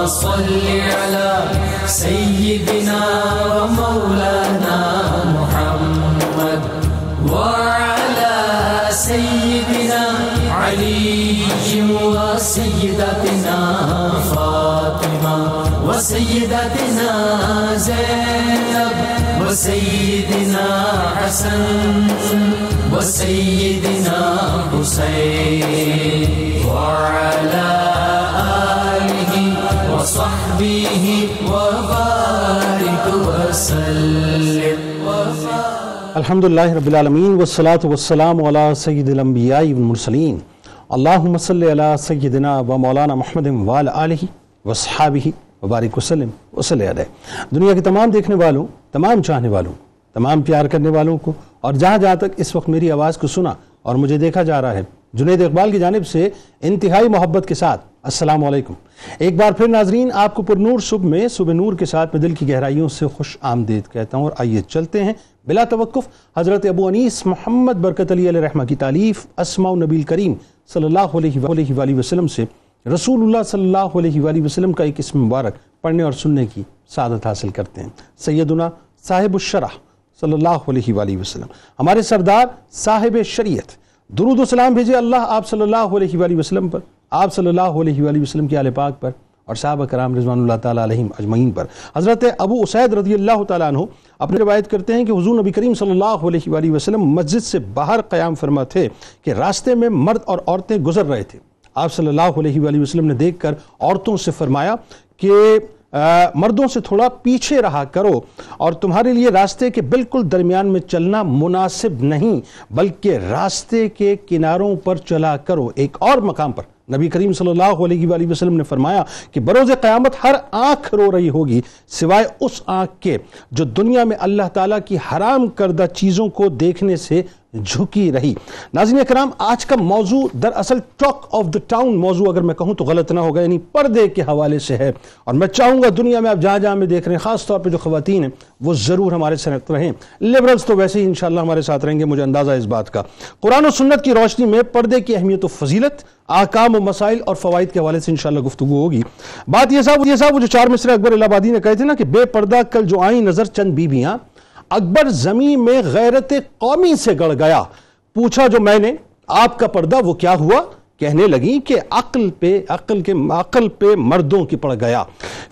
صل على سيدنا ومولانا محمد وعلى سيدنا علي وسيدتنا فاطمة وسيدتنا زينب وسيدنا حسن وسيدنا حسين وعلى آله وصحبه وبارك وسلم. الحمدللہ رب العالمین والصلاة والسلام علی سید الانبیاء والمرسلین. اللہم صلی علی سیدنا و مولانا محمد وعلی آلہ وصحابہ وبارک وسلم وصلی علیہ. دنیا کے تمام دیکھنے والوں، تمام چاہنے والوں، تمام پیار کرنے والوں کو، اور جہاں جہاں تک اس وقت میری آواز کو سنا اور مجھے دیکھا جا رہا ہے، جنید اقبال کی جانب سے انتہائی محبت کے ساتھ السلام علیکم. ایک بار پھر ناظرین، آپ کو پرنور صبح میں صبح نور کے ساتھ میں دل کی گہرائیوں سے خوش آمدید کہتا ہوں. اور آئیے چلتے ہیں بلا توقف حضرت ابو انیس محمد برکت علی علیہ رحمہ کی تالیف اسماء النبی کریم صلی اللہ علیہ وآلہ وسلم سے رسول اللہ صلی اللہ علیہ وآلہ وسلم کا ایک اسم مبارک پڑھنے اور سننے کی سعادت حاصل کرتے ہیں. سیدنا صاحب الشرح صلی اللہ علیہ وآلہ وسلم، ہمارے سردار صاحب شریعت، درود و سلام بھیجے اللہ آپ صلی اللہ علیہ وآلہ وسلم پر، آپ صلی اللہ علیہ وآلہ وسلم کے آل پاک پر اور صحابہ کرام رضوان اللہ تعالیٰ علیہم اجمعین پر. حضرت ابو اسید رضی اللہ تعالیٰ عنہ اپنی روایت کرتے ہیں کہ حضور نبی کریم صلی اللہ علیہ وآلہ وسلم مسجد سے باہر قیام فرما تھے کہ راستے میں مرد اور عورتیں گزر رہے تھے. آپ صلی اللہ علیہ وآلہ وسلم نے دیکھ کر عورتوں سے فرمایا کہ مردوں سے تھوڑا پیچھے رہا کرو، اور تمہارے لیے راستے کے بالکل درمیان میں چلنا مناسب نہیں، بلکہ راستے کے کناروں پر چلا کرو. ایک اور مقام پر نبی کریم صلی اللہ علیہ وآلہ وسلم نے فرمایا کہ بروز قیامت ہر آنکھ رو رہی ہوگی سوائے اس آنکھ کے جو دنیا میں اللہ تعالیٰ کی حرام کردہ چیزوں کو دیکھنے سے جھکی رہی. ناظرین کرام، آج کا موضوع دراصل ٹاک آف دا ٹاؤن موضوع اگر میں کہوں تو غلط نہ ہوگا، یعنی پردے کے حوالے سے ہے. اور میں چاہوں گا دنیا میں آپ جہاں جہاں میں دیکھ رہے ہیں، خاص طور پہ جو خواتین ہیں وہ ضرور ہمارے ساتھ رہیں. لبرلز تو ویسے ہی انشاءاللہ ہمارے ساتھ رہیں گے، مجھے اندازہ اس بات کا. قرآن و سنت کی روشنی میں پردے کی اہمیت و فضیلت، احکام و مسائل اور فوائد کے حوالے سے انشاءاللہ گفتگو ہوگی. بات یہ صاحب وہ جو 4 مصرے اکبر الہ آبادی نے کہے تھے نا کہ بے پردہ کل جو آئیں نظر چند بیویاں، اکبر زمین میں غیرت قومی سے گڑ گیا. پوچھا جو میں نے آپ کا پردہ وہ کیا ہوا؟ کہنے لگی کہ عقل پہ مردوں کی پڑ گیا.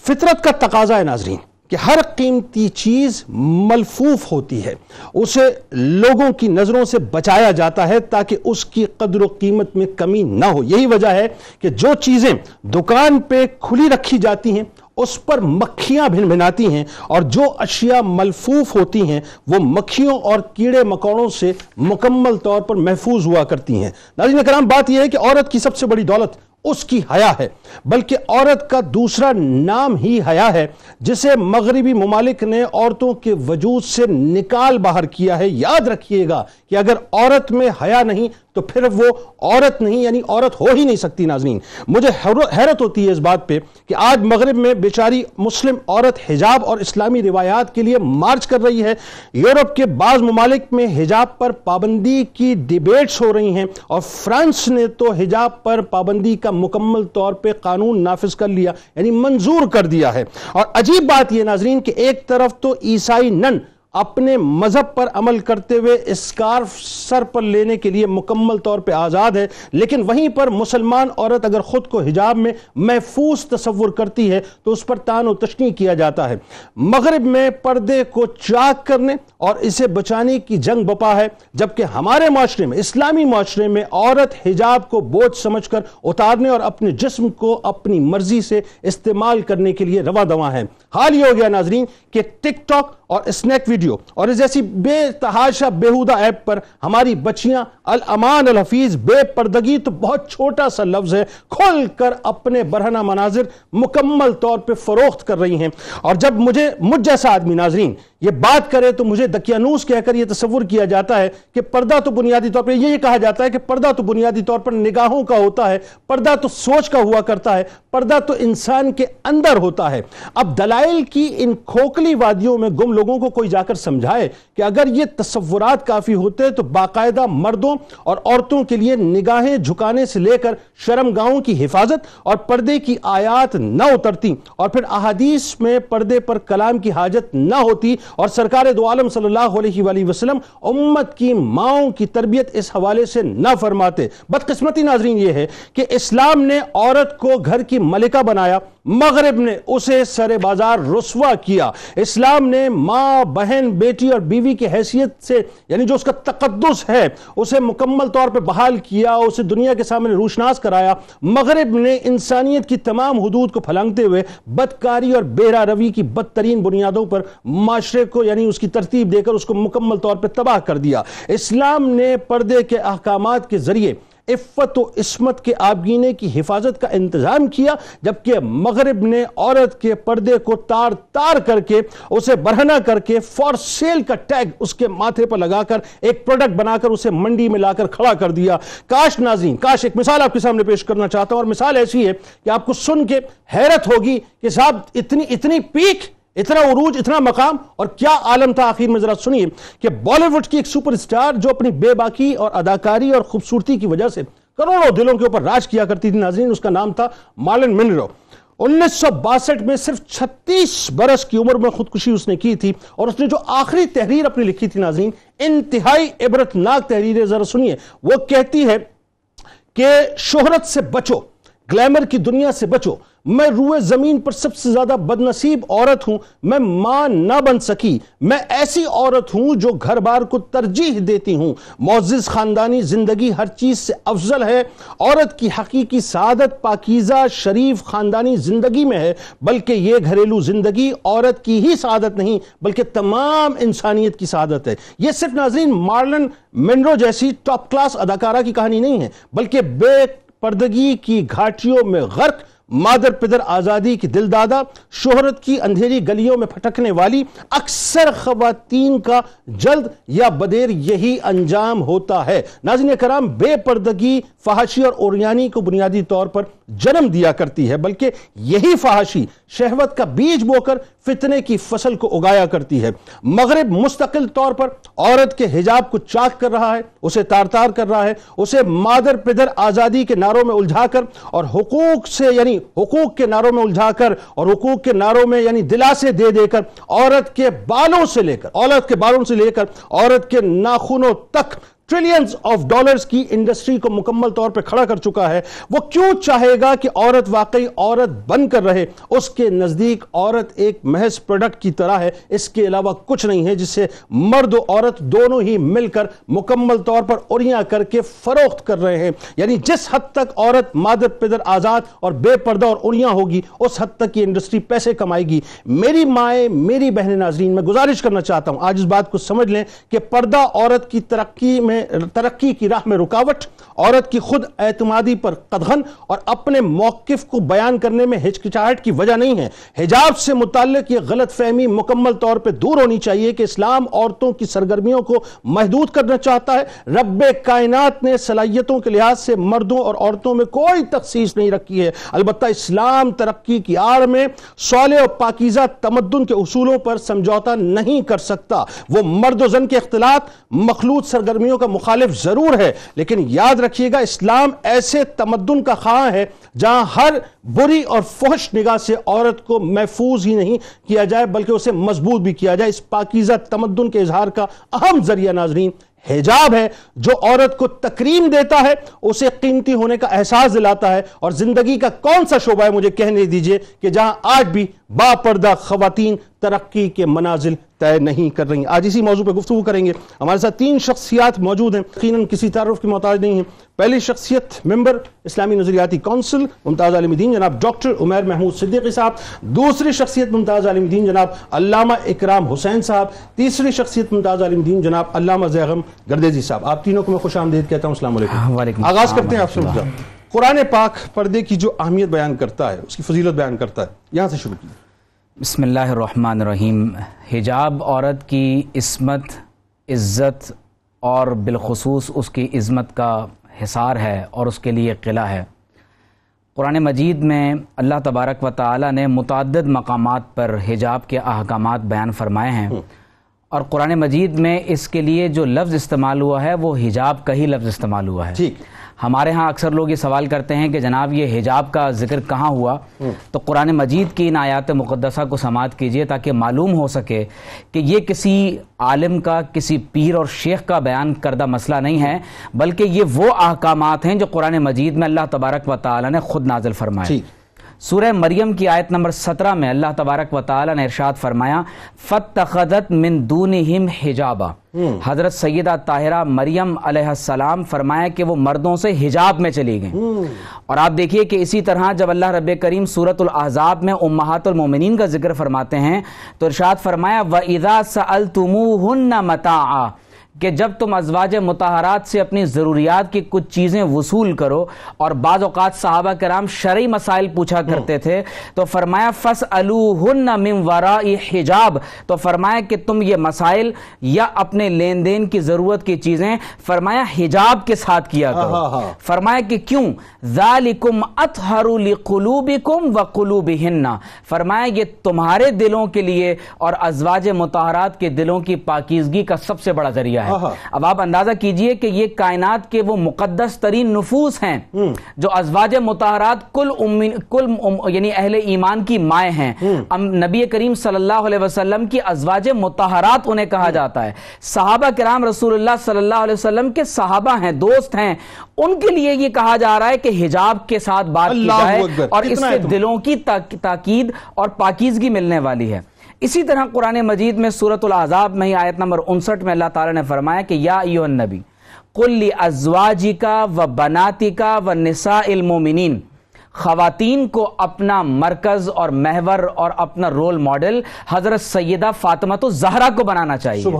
فطرت کا تقاضا ہے ناظرین کہ ہر قیمتی چیز ملفوف ہوتی ہے، اسے لوگوں کی نظروں سے بچایا جاتا ہے تاکہ اس کی قدر و قیمت میں کمی نہ ہو. یہی وجہ ہے کہ جو چیزیں دکان پہ کھلی رکھی جاتی ہیں اس پر مکھیاں بھن بھناتی ہیں، اور جو اشیاء ملفوف ہوتی ہیں وہ مکھیوں اور کیڑے مکوڑوں سے مکمل طور پر محفوظ ہوا کرتی ہیں. ناظرین کرام، بات یہ ہے کہ عورت کی سب سے بڑی دولت اس کی حیا ہے، بلکہ عورت کا دوسرا نام ہی حیا ہے جسے مغربی ممالک نے عورتوں کے وجود سے نکال باہر کیا ہے. یاد رکھیے گا کہ اگر عورت میں حیا نہیں تو پھر وہ عورت نہیں، یعنی عورت ہو ہی نہیں سکتی. ناظرین مجھے حیرت ہوتی ہے اس بات پہ کہ آج مغرب میں بیچاری مسلم عورت حجاب اور اسلامی روایات کے لیے مارچ کر رہی ہے. یورپ کے بعض ممالک میں حجاب پر پابندی کی ڈیبیٹس ہو رہی ہیں، اور فرانس نے تو حجاب پر پابندی کا مکمل طور پہ قانون نافذ کر لیا، یعنی منظور کر دیا ہے. اور عجیب بات یہ ناظرین کہ ایک طرف تو عیسائی نن اپنے مذہب پر عمل کرتے ہوئے اسکارف سر پر لینے کے لیے مکمل طور پہ آزاد ہے، لیکن وہیں پر مسلمان عورت اگر خود کو حجاب میں محفوظ تصور کرتی ہے تو اس پر طعن و تشنیع کیا جاتا ہے. مغرب میں پردے کو چاک کرنے اور اسے بچانے کی جنگ بپا ہے، جبکہ ہمارے معاشرے میں، اسلامی معاشرے میں، عورت حجاب کو بوجھ سمجھ کر اتارنے اور اپنے جسم کو اپنی مرضی سے استعمال کرنے کے لیے رواں دواں ہے. حال یہ ہو گیا ناظرین کہ ٹک ٹاک اور اسنیک ویڈیو اور اس جیسی بے تحاشا بیہودہ ایپ پر ہماری بچیاں الامان الحفیظ بے پردگی تو بہت چھوٹا سا لفظ ہے، کھل کر اپنے برہنہ مناظر مکمل طور پہ فروخت کر رہی ہیں. اور جب مجھ جیسا آدمی ناظرین یہ بات کرے تو مجھے دقیانوس کہہ کر یہ تصور کیا جاتا ہے کہ پردہ تو بنیادی طور پر یہ کہا جاتا ہے کہ پردہ تو بنیادی طور پر نگاہوں کا ہوتا ہے، پردہ تو سوچ کا ہوا کرتا ہے، پردہ تو انسان کے اندر ہوتا ہے۔ اب دلائل کی ان کھوکھلی وادیوں میں گم لوگوں کو کوئی جا کر سمجھائے کہ اگر یہ تصورات کافی ہوتے تو باقاعدہ مردوں اور عورتوں کے لیے نگاہیں جھکانے سے لے کر شرمگاہوں کی حفاظت اور پردے کی آیات نہ اترتی، اور پھر احادیث میں پردے پر کلام کی حاجت نہ ہوتی، اور سرکار دو عالم صلی اللہ علیہ وآلہ وسلم امت کی ماؤں کی تربیت اس حوالے سے نہ فرماتے۔ بدقسمتی ناظرین یہ ہے کہ اسلام نے عورت کو گھر کی ملکہ بنایا، مغرب نے اسے سر بازار رسوا کیا۔ اسلام نے ماں، بہن، بیٹی اور بیوی کی حیثیت سے یعنی جو اس کا تقدس ہے اسے مکمل طور پر بحال کیا، اسے دنیا کے سامنے روشناس کرایا۔ مغرب نے انسانیت کی تمام حدود کو پھلانگتے ہوئے بدکاری اور بے روی کی بدترین بنیادوں پر معاشرے کو یعنی اس کی ترتیب دے کر اس کو مکمل طور پر تباہ کر دیا۔ اسلام نے پردے کے احکامات کے ذریعے عفت و عصمت کے آبگینے کی حفاظت کا انتظام کیا، جبکہ مغرب نے عورت کے پردے کو تار تار کر کے اسے برہنہ کر کے فار سیل کا ٹیگ اس کے ماتھے پر لگا کر ایک پروڈکٹ بنا کر اسے منڈی میں لا کر کھڑا کر دیا۔ کاش ناظرین، کاش ایک مثال آپ کے سامنے پیش کرنا چاہتا ہوں، اور مثال ایسی ہے کہ آپ کو سن کے حیرت ہوگی کہ صاحب اتنی پیک، اتنا عروج، اتنا مقام، اور کیا عالم تھا۔ آخر میں ذرا سنیے کہ بالی ووڈ کی ایک سپر اسٹار جو اپنی بے باکی اور اداکاری اور خوبصورتی کی وجہ سے کروڑوں دلوں کے اوپر راج کیا کرتی تھی ناظرین، اس کا نام تھا مارلن منرو۔ 1962 میں صرف 36 برس کی عمر میں خودکشی اس نے کی تھی، اور اس نے جو آخری تحریر اپنی لکھی تھی ناظرین، انتہائی عبرتناک تحریر ہے، ذرا سنیے۔ وہ کہتی ہے کہ شہرت سے بچو، گلیمر کی دنیا سے بچو، میں روئے زمین پر سب سے زیادہ بدنصیب عورت ہوں، میں ماں نہ بن سکی، میں ایسی عورت ہوں جو گھر بار کو ترجیح دیتی ہوں، معزز خاندانی زندگی ہر چیز سے افضل ہے، عورت کی حقیقی سعادت پاکیزہ شریف خاندانی زندگی میں ہے، بلکہ یہ گھریلو زندگی عورت کی ہی سعادت نہیں بلکہ تمام انسانیت کی سعادت ہے۔ یہ صرف ناظرین مارلن منرو جیسی ٹاپ کلاس اداکارہ کی کہانی نہیں ہے، بلکہ بے پردگی کی گھاٹیوں میں غرق، مادر پدر آزادی کی دل دادا، شہرت کی اندھیری گلیوں میں پھٹکنے والی اکثر خواتین کا جلد یا بدیر یہی انجام ہوتا ہے۔ ناظرین کرام، بے پردگی فحاشی اور اوریانی کو بنیادی طور پر جنم دیا کرتی ہے، بلکہ یہی فحاشی شہوت کا بیج بو کر فتنے کی فصل کو اگایا کرتی ہے۔ مغرب مستقل طور پر عورت کے حجاب کو چاک کر رہا ہے، اسے تار تار کر رہا ہے، اسے مادر پدر آزادی کے نعروں میں الجھا کر اور حقوق سے یعنی حقوق کے نعروں میں الجھا کر اور حقوق کے نعروں میں یعنی دلاسے دے دے کر عورت کے بالوں سے لے کر عورت کے ناخنوں تک ٹریلینز آف ڈالرز کی انڈسٹری کو مکمل طور پر کھڑا کر چکا ہے۔ وہ کیوں چاہے گا کہ عورت واقعی عورت بن کر رہے؟ اس کے نزدیک عورت ایک محض پروڈکٹ کی طرح ہے، اس کے علاوہ کچھ نہیں ہے، جسے مرد و عورت دونوں ہی مل کر مکمل طور پر اوریاں کر کے فروخت کر رہے ہیں۔ یعنی جس حد تک عورت مادر پدر آزاد اور بے پردہ اور اوریاں ہوگی، اس حد تک یہ انڈسٹری پیسے کمائے گی۔ میری مائیں، میری بہنیں ناظرین، میں گزارش کرنا چاہتا ہوں آج اس بات کو سمجھ لیں کہ پردہ عورت کی ترقی کی راہ میں رکاوٹ، عورت کی خود اعتمادی پر قدغن اور اپنے موقف کو بیان کرنے میں ہچکچاہٹ کی وجہ نہیں ہے۔ حجاب سے متعلق یہ غلط فہمی مکمل طور پہ دور ہونی چاہیے کہ اسلام عورتوں کی سرگرمیوں کو محدود کرنا چاہتا ہے۔ رب کائنات نے صلاحیتوں کے لحاظ سے مردوں اور عورتوں میں کوئی تخصیص نہیں رکھی ہے، البتہ اسلام ترقی کی آڑ میں صالح و پاکیزہ تمدن کے اصولوں پر سمجھوتا نہیں کر سکتا۔ وہ مرد و زن کے اختلاط، مخلوط سرگرمیوں کا مخالف ضرور ہے، لیکن یاد رکھیے گا اسلام ایسے تمدن کا خواہاں ہے جہاں ہر بری اور فحش نگاہ سے عورت کو محفوظ ہی نہیں کیا جائے بلکہ اسے مضبوط بھی کیا جائے۔ اس پاکیزہ تمدن کے اظہار کا اہم ذریعہ ناظرین حجاب ہے، جو عورت کو تکریم دیتا ہے، اسے قیمتی ہونے کا احساس دلاتا ہے۔ اور زندگی کا کون سا شعبہ ہے، مجھے کہنے دیجئے، کہ جہاں آج بھی با پردہ خواتین ترقی کے منازل طے نہیں کر رہی ہیں۔ آج اسی موضوع پہ گفتگو کریں گے۔ ہمارے ساتھ 3 شخصیات موجود ہیں، یقیناً کسی تعارف کی محتاج نہیں ہیں۔ پہلی شخصیت ممبر اسلامی نظریاتی کونسل ممتاز عالم دین جناب ڈاکٹر عمیر محمود صدیقی صاحب، دوسری شخصیت ممتاز عالم دین جناب علامہ اکرام حسین صاحب، تیسری شخصیت ممتاز عالم دین جناب علامہ زیغم گردیزی صاحب۔ آپ تینوں کو میں خوش آمدید کہتا ہوں۔ السلام علیکم۔ آغاز کرتے ہیں آپ سے۔ قرآن پاک پردے کی جو اہمیت بیان کرتا ہے، اس کی فضیلت بیان کرتا ہے، یہاں سے شروع کیجیے۔ بسم اللہ الرحمن الرحیم۔ حجاب عورت کی عصمت، عزت اور بالخصوص اس کی عظمت کا حصار ہے اور اس کے لیے قلعہ ہے۔ قرآن مجید میں اللہ تبارک و تعالی نے متعدد مقامات پر حجاب کے احکامات بیان فرمائے ہیں، اور قرآن مجید میں اس کے لیے جو لفظ استعمال ہوا ہے وہ حجاب کا ہی لفظ استعمال ہوا ہے۔ ہمارے ہاں اکثر لوگ یہ سوال کرتے ہیں کہ جناب یہ حجاب کا ذکر کہاں ہوا؟ تو قرآن مجید کی ان آیات مقدسہ کو سماعت کیجئے تاکہ معلوم ہو سکے کہ یہ کسی عالم کا، کسی پیر اور شیخ کا بیان کردہ مسئلہ نہیں ہے، بلکہ یہ وہ احکامات ہیں جو قرآن مجید میں اللہ تبارک و تعالی نے خود نازل فرمائے۔ سورہ مریم کی آیت نمبر 17 میں اللہ تبارک و تعالی نے ارشاد فرمایا فَاتَّخَذَتْ مِن دُونِهِمْ حِجَابًا۔ حضرت سیدہ طاہرہ مریم علیہ السلام فرمایا کہ وہ مردوں سے حجاب میں چلی گئیں۔ اور آپ دیکھیے کہ اسی طرح جب اللہ رب کریم سورۃ الاحزاب میں امہات المومنین کا ذکر فرماتے ہیں تو ارشاد فرمایا وَإِذَا سَأَلْتُمُوهُنَّ مَتَاعًا، کہ جب تم ازواج مطہرات سے اپنی ضروریات کی کچھ چیزیں وصول کرو، اور بعض اوقات صحابہ کرام شرعی مسائل پوچھا کرتے تھے تو فرمایا فَاسْأَلُوهُنَّ مِن وَرَاءِ حِجَاب، تو فرمایا کہ تم یہ مسائل یا اپنے لین دین کی ضرورت کی چیزیں فرمایا حجاب کے ساتھ کیا کرو۔ فرمایا کہ کیوں؟ ذَلِكُمْ أَطْهَرُ لِقُلُوبِكُمْ وَقُلُوبِهِنَّ، فرمایا یہ تمہارے دلوں کے لیے اور ازواج مطہرات کے دلوں کی پاکیزگی کا سب سے بڑا ذریعہ ہے۔ اب آپ اندازہ کیجئے کہ یہ کائنات کے وہ مقدس ترین نفوس ہیں جو ازواج مطہرات یعنی اہل ایمان کی مائیں ہیں۔ نبی کریم صلی اللہ علیہ وسلم کی ازواج مطہرات انہیں کہا جاتا ہے۔ صحابہ کرام رسول اللہ صلی اللہ علیہ وسلم کے صحابہ ہیں، دوست ہیں، ان کے لیے یہ کہا جا رہا ہے کہ حجاب کے ساتھ بات کی جائے اور اس سے دلوں کی تاکید اور پاکیزگی ملنے والی ہے۔ اسی طرح قرآن مجید میں سورۃ الاحزاب میں ہی آیت نمبر 59 میں اللہ تعالیٰ نے فرمایا کہ یا ایھا النبی قل لازواجک وبناتک ونساء المؤمنین، خواتین کو اپنا مرکز اور محور اور اپنا رول ماڈل حضرت سیدہ فاطمہ الزہرا کو بنانا چاہیے،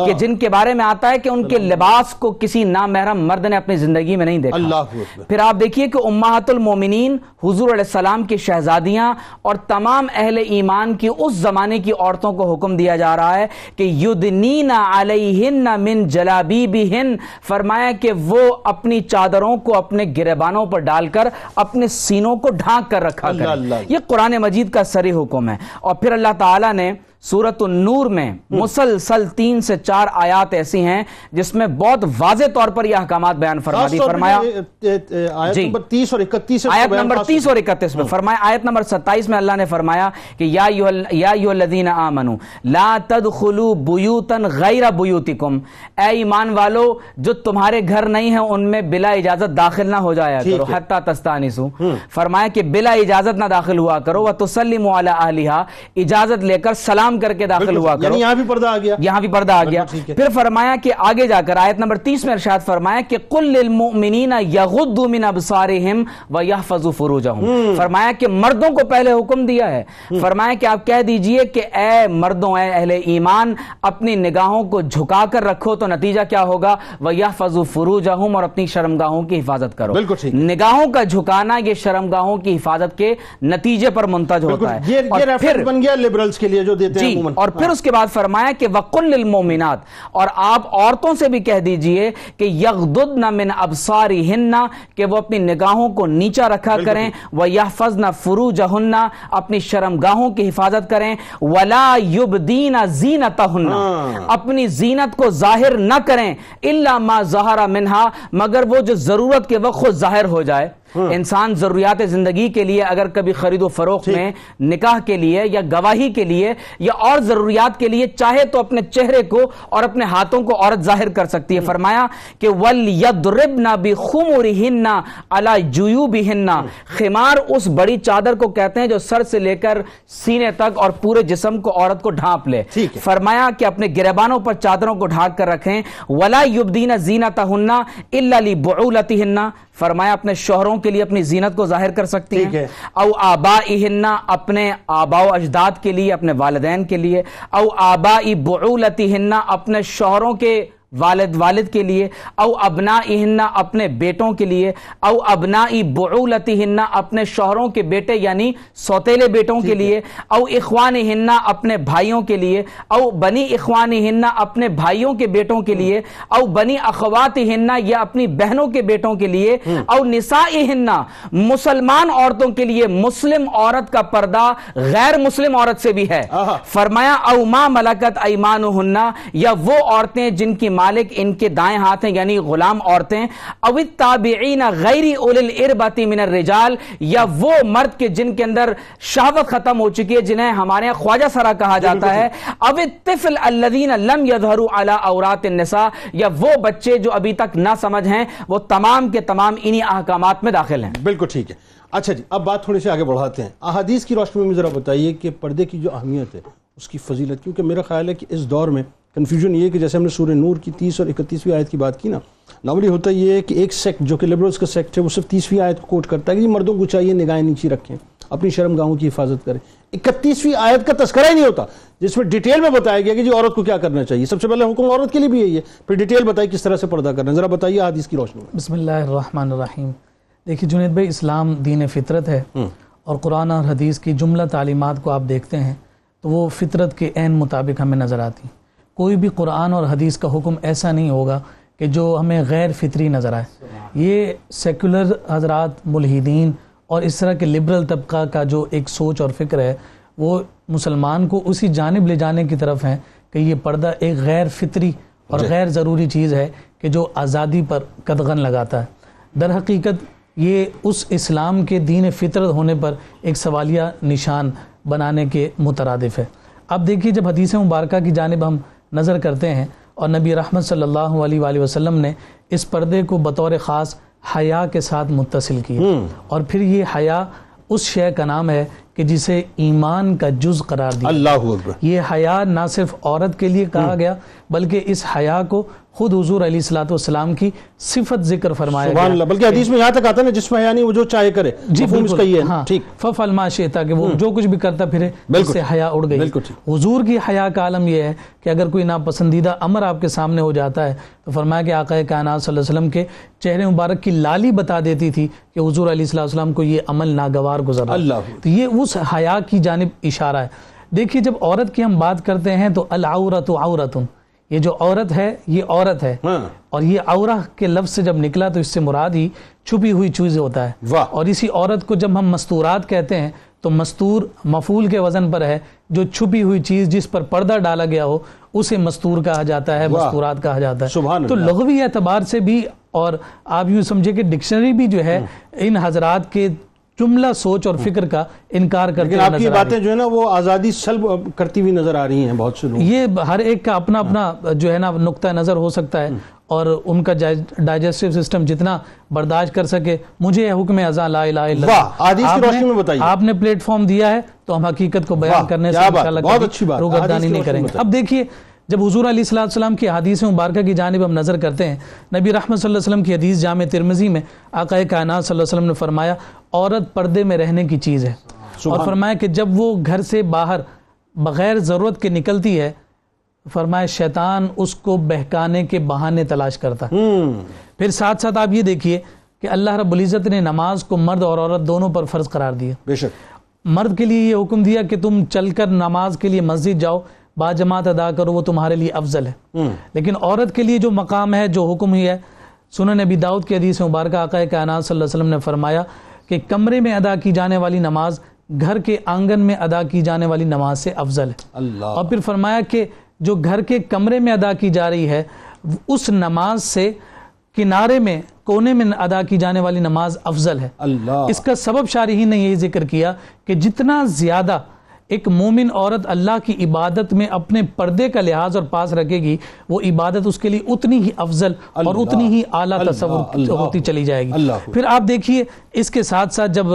کہ جن کے بارے میں آتا ہے کہ ان کے لباس کو کسی نامحرم مرد نے اپنی زندگی میں نہیں دیکھا۔ پھر آپ دیکھیے کہ امہات المومنین حضور علیہ السلام کی شہزادیاں اور تمام اہل ایمان کی اس زمانے کی عورتوں کو حکم دیا جا رہا ہے کہ یدنین علیہن من جلابیبہن، فرمایا کہ وہ اپنی چادروں کو اپنے گریبانوں پر ڈال کر اپنے سینوں کو ڈھانک کر رکھا کریں۔ یہ قرآن مجید کا صریح حکم ہے۔ اور پھر اللہ تعالیٰ نے سورۃ النور میں مسلسل 3 سے 4 آیات ایسی ہیں جس میں بہت واضح طور پر یہ احکامات بیان فرما دی۔ فرمایا آیت نمبر 30 اور 31 آیت نمبر 30 اور 31 میں فرمایا، آیت نمبر 27 میں اللہ نے فرمایا کہ یا ایھا الذین آمنوا لا تدخلوا بیوتا غیر بیوتکم، اے ایمان والو جو تمہارے گھر نہیں ہیں ان میں بلا اجازت داخل نہ ہو جایا کرو، حتی تستانسوا، فرمایا کہ بلا اجازت نہ داخل ہوا کرو، وتسلموا علی اہلھا، اجازت لے کر سلام کر کے داخل ہوا کرو۔ یہاں بھی پردہ آ گیا، یہاں بھی پردہ آ گیا۔ پھر فرمایا کہ آگے جا کر آیت نمبر 30 میں ارشاد فرمایا کہ قل للمؤمنین یغضوا من ابصارہم ویحفظوا فروجہم، فرمایا کہ مردوں کو پہلے حکم دیا ہے، فرمایا کہ آپ کہہ دیجئے کہ اے مردوں، اے اہل ایمان، اپنی نگاہوں کو جھکا کر رکھو، تو نتیجہ کیا ہوگا؟ ویحفظوا فروجہم، اور اپنی شرمگاہوں کی حفاظت کرو۔ نگاہوں کا جھکانا یہ شرمگاہوں کی حفاظت کے نتیجے پر منتج ہوتا ہے۔ یہ ریفرنس بن گیا لبرلز کے لیے جو دیتے ہیں عموماً۔ اور پھر اس کے بعد فرمایا کہ وَقُلْ لِلْمُؤْمِنَاتِ، اور آپ عورتوں سے بھی کہہ دیجئے کہ یغضضن من ابصارہن، کہ وہ اپنی نگاہوں کو نیچا رکھا کریں، وَيَحْفَظْنَ فُرُوجَهُنَّ، اپنی شرمگاہوں کی حفاظت کریں، وَلَا يُبْدِينَ زِينَتَهُنَّ، اپنی زینت کو ظاہر نہ کریں، إِلَّا مَا ظَهَرَ مِنْهَا، مگر وہ جو ضرورت کے وقت خود ظاہر ہو جائے۔ انسان ضروریات زندگی کے لیے اگر کبھی خرید و فروخت میں، نکاح کے لیے یا گواہی کے لیے یا اور ضروریات کے لیے چاہے تو اپنے چہرے کو اور اپنے ہاتھوں کو عورت ظاہر کر سکتی ہے۔ فرمایا کہ وَلْيَضْرِبْنَ بِخُمُرِهِنَّ عَلَى جُيُوبِهِنَّ، خمار اس بڑی چادر کو کہتے ہیں جو سر سے لے کر سینے تک اور پورے جسم کو عورت کو ڈھانپ لے۔ فرمایا کہ اپنے گریبانوں پر چادروں کو ڈھانک کر رکھیں، وَلَا يُبْدِينَ زِينَتَهُنَّ إِلَّا لِبُعُولَتِهِنَّ، فرمایا اپنے شوہروں کے لیے اپنی زینت کو ظاہر کر سکتی ہیں، او آبائہن، اپنے آباء و اجداد کے لیے، اپنے والدین کے لیے، او آبائی بعولتہن، اپنے شوہروں کے والد کے لیے، او ابنائہن اپنے بیٹوں کے لیے، او ابنائی بعولتہن اپنے شوہروں کے بیٹے یعنی سوتیلے بیٹوں کے لیے، او اخوانہن اپنے بھائیوں کے لیے، او بنی اخوانہن اپنے بھائیوں کے بیٹوں کے لیے، او بنی اخواتہن یا اپنی بہنوں کے بیٹوں کے لیے، او نسائہن مسلمان عورتوں کے لیے۔ مسلم عورت کا پردہ غیر مسلم عورت سے بھی ہے۔ فرمایا او ما ملکت ایمانہن یا وہ عورتیں جن کی مالک ان کے دائیں ہاتھ ہیں یعنی غلام عورتیں، او التابعین غیر اولی الاربۃ من الرجال یا وہ مرد کے جن کے اندر شہوت ختم ہو چکی ہے جنہیں ہمارے یہاں خواجہ سرا کہا جاتا ہے، او الطفل الذین لم یظہروا علی عورات النساء یا وہ بچے جو ابھی تک نہ سمجھ ہیں، وہ تمام کے تمام انہی احکامات میں داخل ہیں۔ بالکل ٹھیک ہے۔ اچھا جی، اب بات تھوڑی سی آگے بڑھاتے ہیں۔ احادیث کی روشنی میں مجھے ذرا بتائیے کہ پردے کی جو اہمیت ہے اس کی فضیلت، کیونکہ میرا خیال ہے کہ اس دور میں کنفیوژن یہ ہے کہ جیسے ہم نے سورہ نور کی 30 اور 31ویں آیت کی بات کی نا، نارملی ہوتا یہ ہے کہ ایک سیکٹ جو کہ لبرلز کا سیکٹ ہے وہ صرف 30ویں آیت کو کوٹ کرتا ہے کہ مردوں کو چاہیے نگاہیں نیچی رکھیں، اپنی شرم گاہوں کی حفاظت کریں۔ 31ویں آیت کا تذکرہ ہی نہیں ہوتا جس میں ڈیٹیل میں بتایا گیا کہ جی عورت کو کیا کرنا چاہیے۔ سب سے پہلے حکم عورت کے لیے بھی یہی ہے، پھر ڈیٹیل بتائی کس طرح سے پردہ کرنا ہے۔ ذرا بتائیے حدیث کی روشنی میں۔ بسم اللہ الرحمن الرحیم۔ دیکھیے جنید بھائی، اسلام دین فطرت ہے اور قرآن اور حدیث کی جملہ تعلیمات کو آپ دیکھتے ہیں تو وہ فطرت کے عین مطابق ہمیں نظر آتی۔ کوئی بھی قرآن اور حدیث کا حکم ایسا نہیں ہوگا کہ جو ہمیں غیر فطری نظر آئے۔ یہ سیکولر حضرات، ملحدین اور اس طرح کے لبرل طبقہ کا جو ایک سوچ اور فکر ہے وہ مسلمان کو اسی جانب لے جانے کی طرف ہیں کہ یہ پردہ ایک غیر فطری اور غیر ضروری چیز ہے کہ جو آزادی پر قدغن لگاتا ہے۔ در حقیقت یہ اس اسلام کے دین فطرت ہونے پر ایک سوالیہ نشان بنانے کے مترادف ہے۔ اب دیکھیے، جب حدیث مبارکہ کی جانب ہم نظر کرتے ہیں اور نبی رحمت صلی اللہ علیہ وآلہ وسلم نے اس پردے کو بطور خاص حیا کے ساتھ متصل کیا، اور پھر یہ حیا اس شے کا نام ہے کہ جسے ایمان کا جز قرار دیا۔ اللہ اکبر۔ یہ حیا نہ صرف عورت کے لیے کہا گیا بلکہ اس حیا کو خود حضور علیہ الصلوۃ والسلام کی صفت ذکر فرمایا گیا۔ سبحان اللہ، بلکہ حدیث میں یہاں تک آتا ہے نا جس میں حیا نہیں وہ جو چاہے کرے۔ جی مفہوم اس کا یہ ہے۔ ہاں، ٹھیک، ففعل ما شئت، کہ وہ جو کچھ بھی کرتا پھرے اس سے حیا اڑ گئی۔ بالکل ٹھیک۔ حضور کی حیا کا عالم یہ ہے کہ اگر کوئی ناپسندیدہ امر آپ کے سامنے ہو جاتا ہے تو فرمایا کہ آقا کائنات صلی اللہ علیہ وسلم کے چہرے مبارک کی لالی بتا دیتی تھی کہ حضور علیہ الصلوۃ والسلام کو یہ عمل ناگوار گزر رہا ہے۔ تو یہ اس حیا کی جانب اشارہ ہے۔ دیکھیے، جب عورت کی ہم بات کرتے ہیں تو العورۃ عورۃ، یہ جو عورت ہے یہ عورت ہے، اور یہ عورہ کے لفظ سے جب نکلا تو اس سے مراد ہی چھپی ہوئی چیز ہوتا ہے۔ اور اسی عورت کو جب ہم مستورات کہتے ہیں تو مستور مفعول کے وزن پر ہے، جو چھپی ہوئی چیز جس پر پردہ ڈالا گیا ہو اسے مستور کہا جاتا ہے، مستورات کہا جاتا ہے۔ تو لغوی اعتبار سے بھی، اور آپ یوں سمجھے کہ ڈکشنری بھی جو ہے ان حضرات کے جملہ سوچ اور فکر کا انکار کرتے ہیں۔ آپ کی باتیں جو ہے نا وہ آزادی سلب کرتی ہوئی نظر آ رہی ہیں بہت سے لوگ۔ یہ ہر ایک کا اپنا اپنا جو ہے نا نقطہ نظر ہو سکتا ہے، اور ان کا ڈائجسٹو سسٹم جتنا برداشت کر سکے۔ مجھے حکم ازاں لا الہ الا اللہ، آپ نے پلیٹ فارم دیا ہے تو ہم حقیقت کو بیان کرنے سے انشاءاللہ روگردانی نہیں کریں گے۔ اب دیکھیے، جب حضور علیہ السلام کی حدیث مبارکہ کی جانب ہم نظر کرتے ہیں، نبی رحمت صلی اللہ علیہ وسلم کی حدیث جامع ترمذی میں آقا کائنات صلی اللہ علیہ وسلم نے فرمایا عورت پردے میں رہنے کی چیز ہے، اور فرمایا کہ جب وہ گھر سے باہر بغیر ضرورت کے نکلتی ہے، فرمایا شیطان اس کو بہکانے کے بہانے تلاش کرتا ہے۔ پھر ساتھ ساتھ آپ یہ دیکھیے کہ اللہ رب العزت نے نماز کو مرد اور عورت دونوں پر فرض قرار دیا۔ بے شک مرد کے لیے یہ حکم دیا کہ تم چل کر نماز کے لیے مسجد جاؤ، با جماعت ادا کرو، وہ تمہارے لیے افضل ہے۔ لیکن عورت کے لیے جو مقام ہے، جو حکم ہی ہے، سنن نبی داؤد کی حدیث مبارکہ آقا کائنات صلی اللہ علیہ وسلم نے فرمایا کہ کمرے میں ادا کی جانے والی نماز گھر کے آنگن میں ادا کی جانے والی نماز سے افضل ہے۔ اور پھر فرمایا کہ جو گھر کے کمرے میں ادا کی جا رہی ہے اس نماز سے کنارے میں کونے میں ادا کی جانے والی نماز افضل ہے۔ اس کا سبب شارحین نے یہی ذکر کیا کہ جتنا زیادہ ایک مومن عورت اللہ کی عبادت میں اپنے پردے کا لحاظ اور پاس رکھے گی، وہ عبادت اس کے لیے اتنی ہی افضل اور اتنی ہی اعلیٰ تصور ہوتی چلی جائے گی۔ پھر آپ دیکھیے اس کے ساتھ ساتھ جب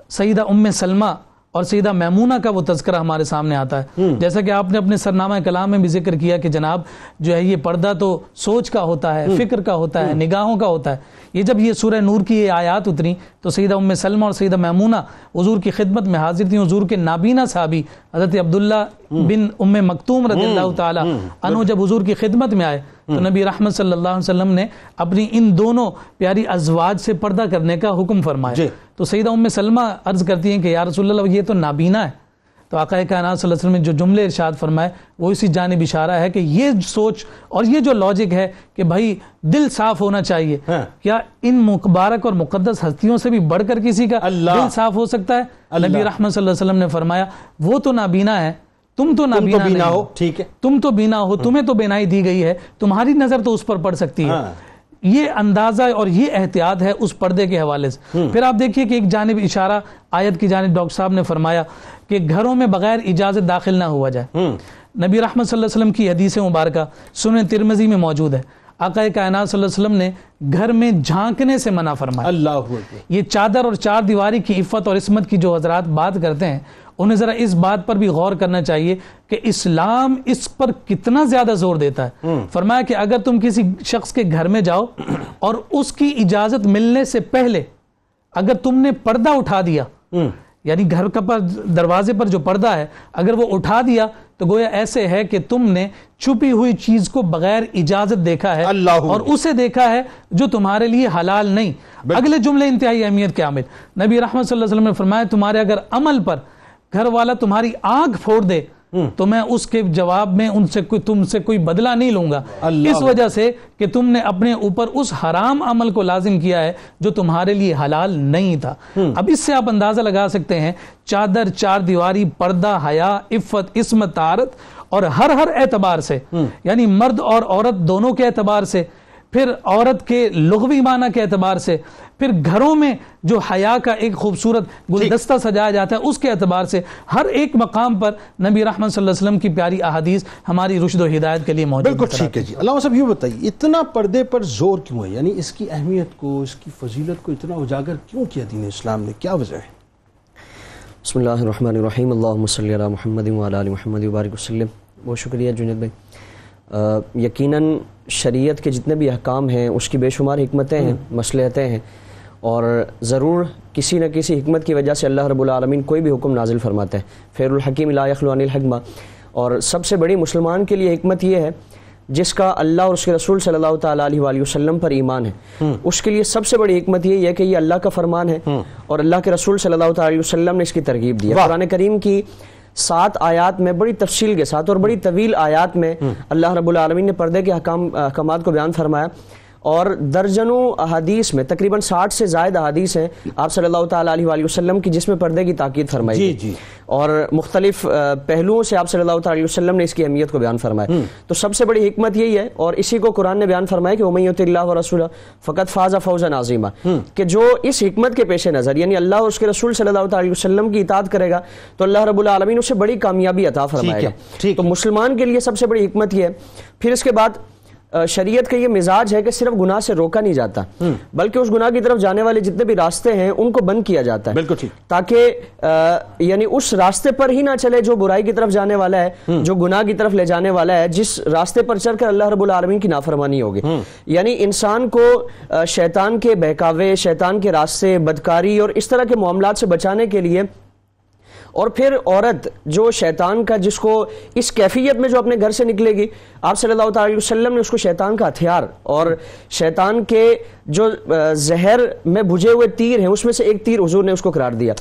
سیدہ ام سلمہ اور سیدہ میمونہ کا وہ تذکرہ ہمارے سامنے آتا ہے، جیسا کہ آپ نے اپنے سرنامہ کلام میں بھی ذکر کیا کہ جناب جو ہے یہ پردہ تو سوچ کا ہوتا ہے، فکر کا ہوتا ہے، نگاہوں کا ہوتا ہے۔ یہ جب یہ سورہ نور کی یہ آیات اتری تو سیدہ ام سلمہ اور سیدہ میمونہ حضور کی خدمت میں حاضر تھیں. حضور کے نابینا صحابی حضرت عبداللہ بن ام مکتوم رضی اللہ تعالی عنہ جب حضور کی خدمت میں آئے تو نبی رحمت صلی اللہ علیہ وسلم نے اپنی ان دونوں پیاری ازواج سے پردہ کرنے کا حکم فرمایا. تو سیدہ ام سلمہ عرض کرتی ہیں کہ یا رسول اللہ یہ تو نابینا ہے. تو آقا کائنات صلی اللہ علیہ وسلم نے جو جملے ارشاد فرمائے وہ اسی جانب اشارہ ہے کہ یہ سوچ اور یہ جو لاجک ہے کہ بھائی دل صاف ہونا چاہیے. کیا ان مبارک اور مقدس ہستیوں سے بھی بڑھ کر کسی کا دل صاف ہو سکتا ہے؟ نبی رحمت صلی اللہ علیہ وسلم نے فرمایا وہ تو نابینا ہے، تم تو نابینا ہو، ٹھیک ہے، تم تو بینا ہو، تمہیں تو بینائی دی گئی ہے، تمہاری نظر تو اس پر پڑ سکتی ہے. یہ اندازہ اور یہ احتیاط ہے اس پردے کے حوالے سے. پھر آپ دیکھیے کہ ایک جانب اشارہ آیت کی جانب ڈاکٹر صاحب نے فرمایا کہ گھروں میں بغیر اجازت داخل نہ ہوا جائے. نبی رحمت صلی اللہ علیہ وسلم کی حدیث مبارکہ سنن ترمذی میں موجود ہے. آقا کائنات صلی اللہ علیہ وسلم نے گھر میں جھانکنے سے منع فرمایا. اللہ یہ چادر اور چار دیواری کی عفت اور عصمت کی جو حضرات بات کرتے ہیں انہیں ذرا اس بات پر بھی غور کرنا چاہیے کہ اسلام اس پر کتنا زیادہ زور دیتا ہے. فرمایا کہ اگر تم کسی شخص کے گھر میں جاؤ اور اس کی اجازت ملنے سے پہلے اگر تم نے پردہ اٹھا دیا، یعنی گھر کا دروازے پر جو پردہ ہے اگر وہ اٹھا دیا تو گویا ایسے ہے کہ تم نے چھپی ہوئی چیز کو بغیر اجازت دیکھا ہے اور اسے دیکھا ہے جو تمہارے لیے حلال نہیں. اگلے جملے انتہائی اہمیت کے حامل. نبی رحمت صلی اللہ علیہ وسلم نے فرمایا تمہارے اگر عمل پر گھر والا تمہاری آنکھ پھوڑ دے تو میں اس کے جواب میں تم سے کوئی بدلہ نہیں لوں گا، اس وجہ سے کہ تم نے اپنے اوپر اس حرام عمل کو لازم کیا ہے جو تمہارے لیے حلال نہیں تھا. اب اس سے آپ اندازہ لگا سکتے ہیں چادر، چار دیواری، پردہ، حیا، عفت، عصمت، طہارت اور ہر اعتبار سے، یعنی مرد اور عورت دونوں کے اعتبار سے، پھر عورت کے لغوی معنی کے اعتبار سے، پھر گھروں میں جو حیا کا ایک خوبصورت گلدستہ سجایا جاتا ہے اس کے اعتبار سے، ہر ایک مقام پر نبی رحمت صلی اللہ علیہ وسلم کی پیاری احادیث ہماری رشد و ہدایت کے لیے موجود ہے. بالکل ٹھیک ہے جی. علامہ صاحب یہ بتائیے اتنا پردے پر زور کیوں ہے؟ یعنی اس کی اہمیت کو، اس کی فضیلت کو اتنا اجاگر کیوں کیا دین اسلام نے؟ کیا وجہ ہے؟ بسم اللہ الرحمن الرحیم. اللہم صلی علی محمد وعلی آل محمد وبارک وسلم. بہت شکریہ جنید بھائی. یقیناً شریعت کے جتنے بھی احکام ہیں اس کی بے شمار حکمتیں ہیں، مصلحتیں ہیں، اور ضرور کسی نہ کسی حکمت کی وجہ سے اللہ رب العالمین کوئی بھی حکم نازل فرماتا ہے. خیر الحکیم لا یخلو عن الحکمہ. اور سب سے بڑی مسلمان کے لیے حکمت یہ ہے جس کا اللہ اور اس کے رسول صلی اللہ تعالیٰ علیہ وآلہ وسلم پر ایمان ہے، اس کے لیے سب سے بڑی حکمت یہ ہے کہ یہ اللہ کا فرمان ہے اور اللہ کے رسول صلی اللہ تعالیٰ علیہ وسلم نے اس کی ترغیب دی ہے. قرآن کریم کی 7 آیات میں بڑی تفصیل کے ساتھ اور بڑی طویل آیات میں اللہ رب العالمین نے پردے کے احکامات کو بیان فرمایا، اور درجنوں احادیث میں تقریباً 60 سے زائد احادیث ہیں آپ صلی اللہ تعالیٰ علیہ وآلہ وسلم کی جس میں پردے کی تاکید فرمائی گئی، اور مختلف پہلوؤں سے آپ صلی اللہ تعالیٰ علیہ وسلم نے اس کی اہمیت کو بیان فرمایا. تو سب سے بڑی حکمت یہی ہے، اور اسی کو قرآن نے بیان فرمایا کہ وَمَن یُطِعِ اللَّهَ وَرَسُولَهُ فَقَدْ فَازَ فَوْزًا عَظِیمًا، کہ جو اس حکمت کے پیش نظر یعنی اللہ اور اس کے رسول صلی اللہ تعالیٰ علیہ وسلم کی اطاعت کرے گا تو اللہ رب العالمین اسے بڑی کامیابی عطا فرمائے گا. تو مسلمان کے لیے سب سے بڑی حکمت یہ ہے. پھر اس کے بعد شریعت کا یہ مزاج ہے کہ صرف گناہ سے روکا نہیں جاتا بلکہ اس گناہ کی طرف جانے والے جتنے بھی راستے ہیں ان کو بند کیا جاتا ہے. بالکل ٹھیک. تاکہ یعنی اس راستے پر ہی نہ چلے جو برائی کی طرف جانے والا ہے، جو گناہ کی طرف لے جانے والا ہے، جس راستے پر چل کر اللہ رب العالمین کی نافرمانی ہوگی. یعنی انسان کو شیطان کے بہکاوے، شیطان کے راستے، بدکاری اور اس طرح کے معاملات سے بچانے کے لیے، اور پھر عورت جو شیطان کا جس کو اس کیفیت میں جو اپنے گھر سے نکلے گی، آپ صلی اللہ تعالی وسلم نے اس کو شیطان کا ہتھیار اور شیطان کے جو زہر میں بھجے ہوئے تیر ہیں اس میں سے ایک تیر حضور نے اس کو قرار دیا.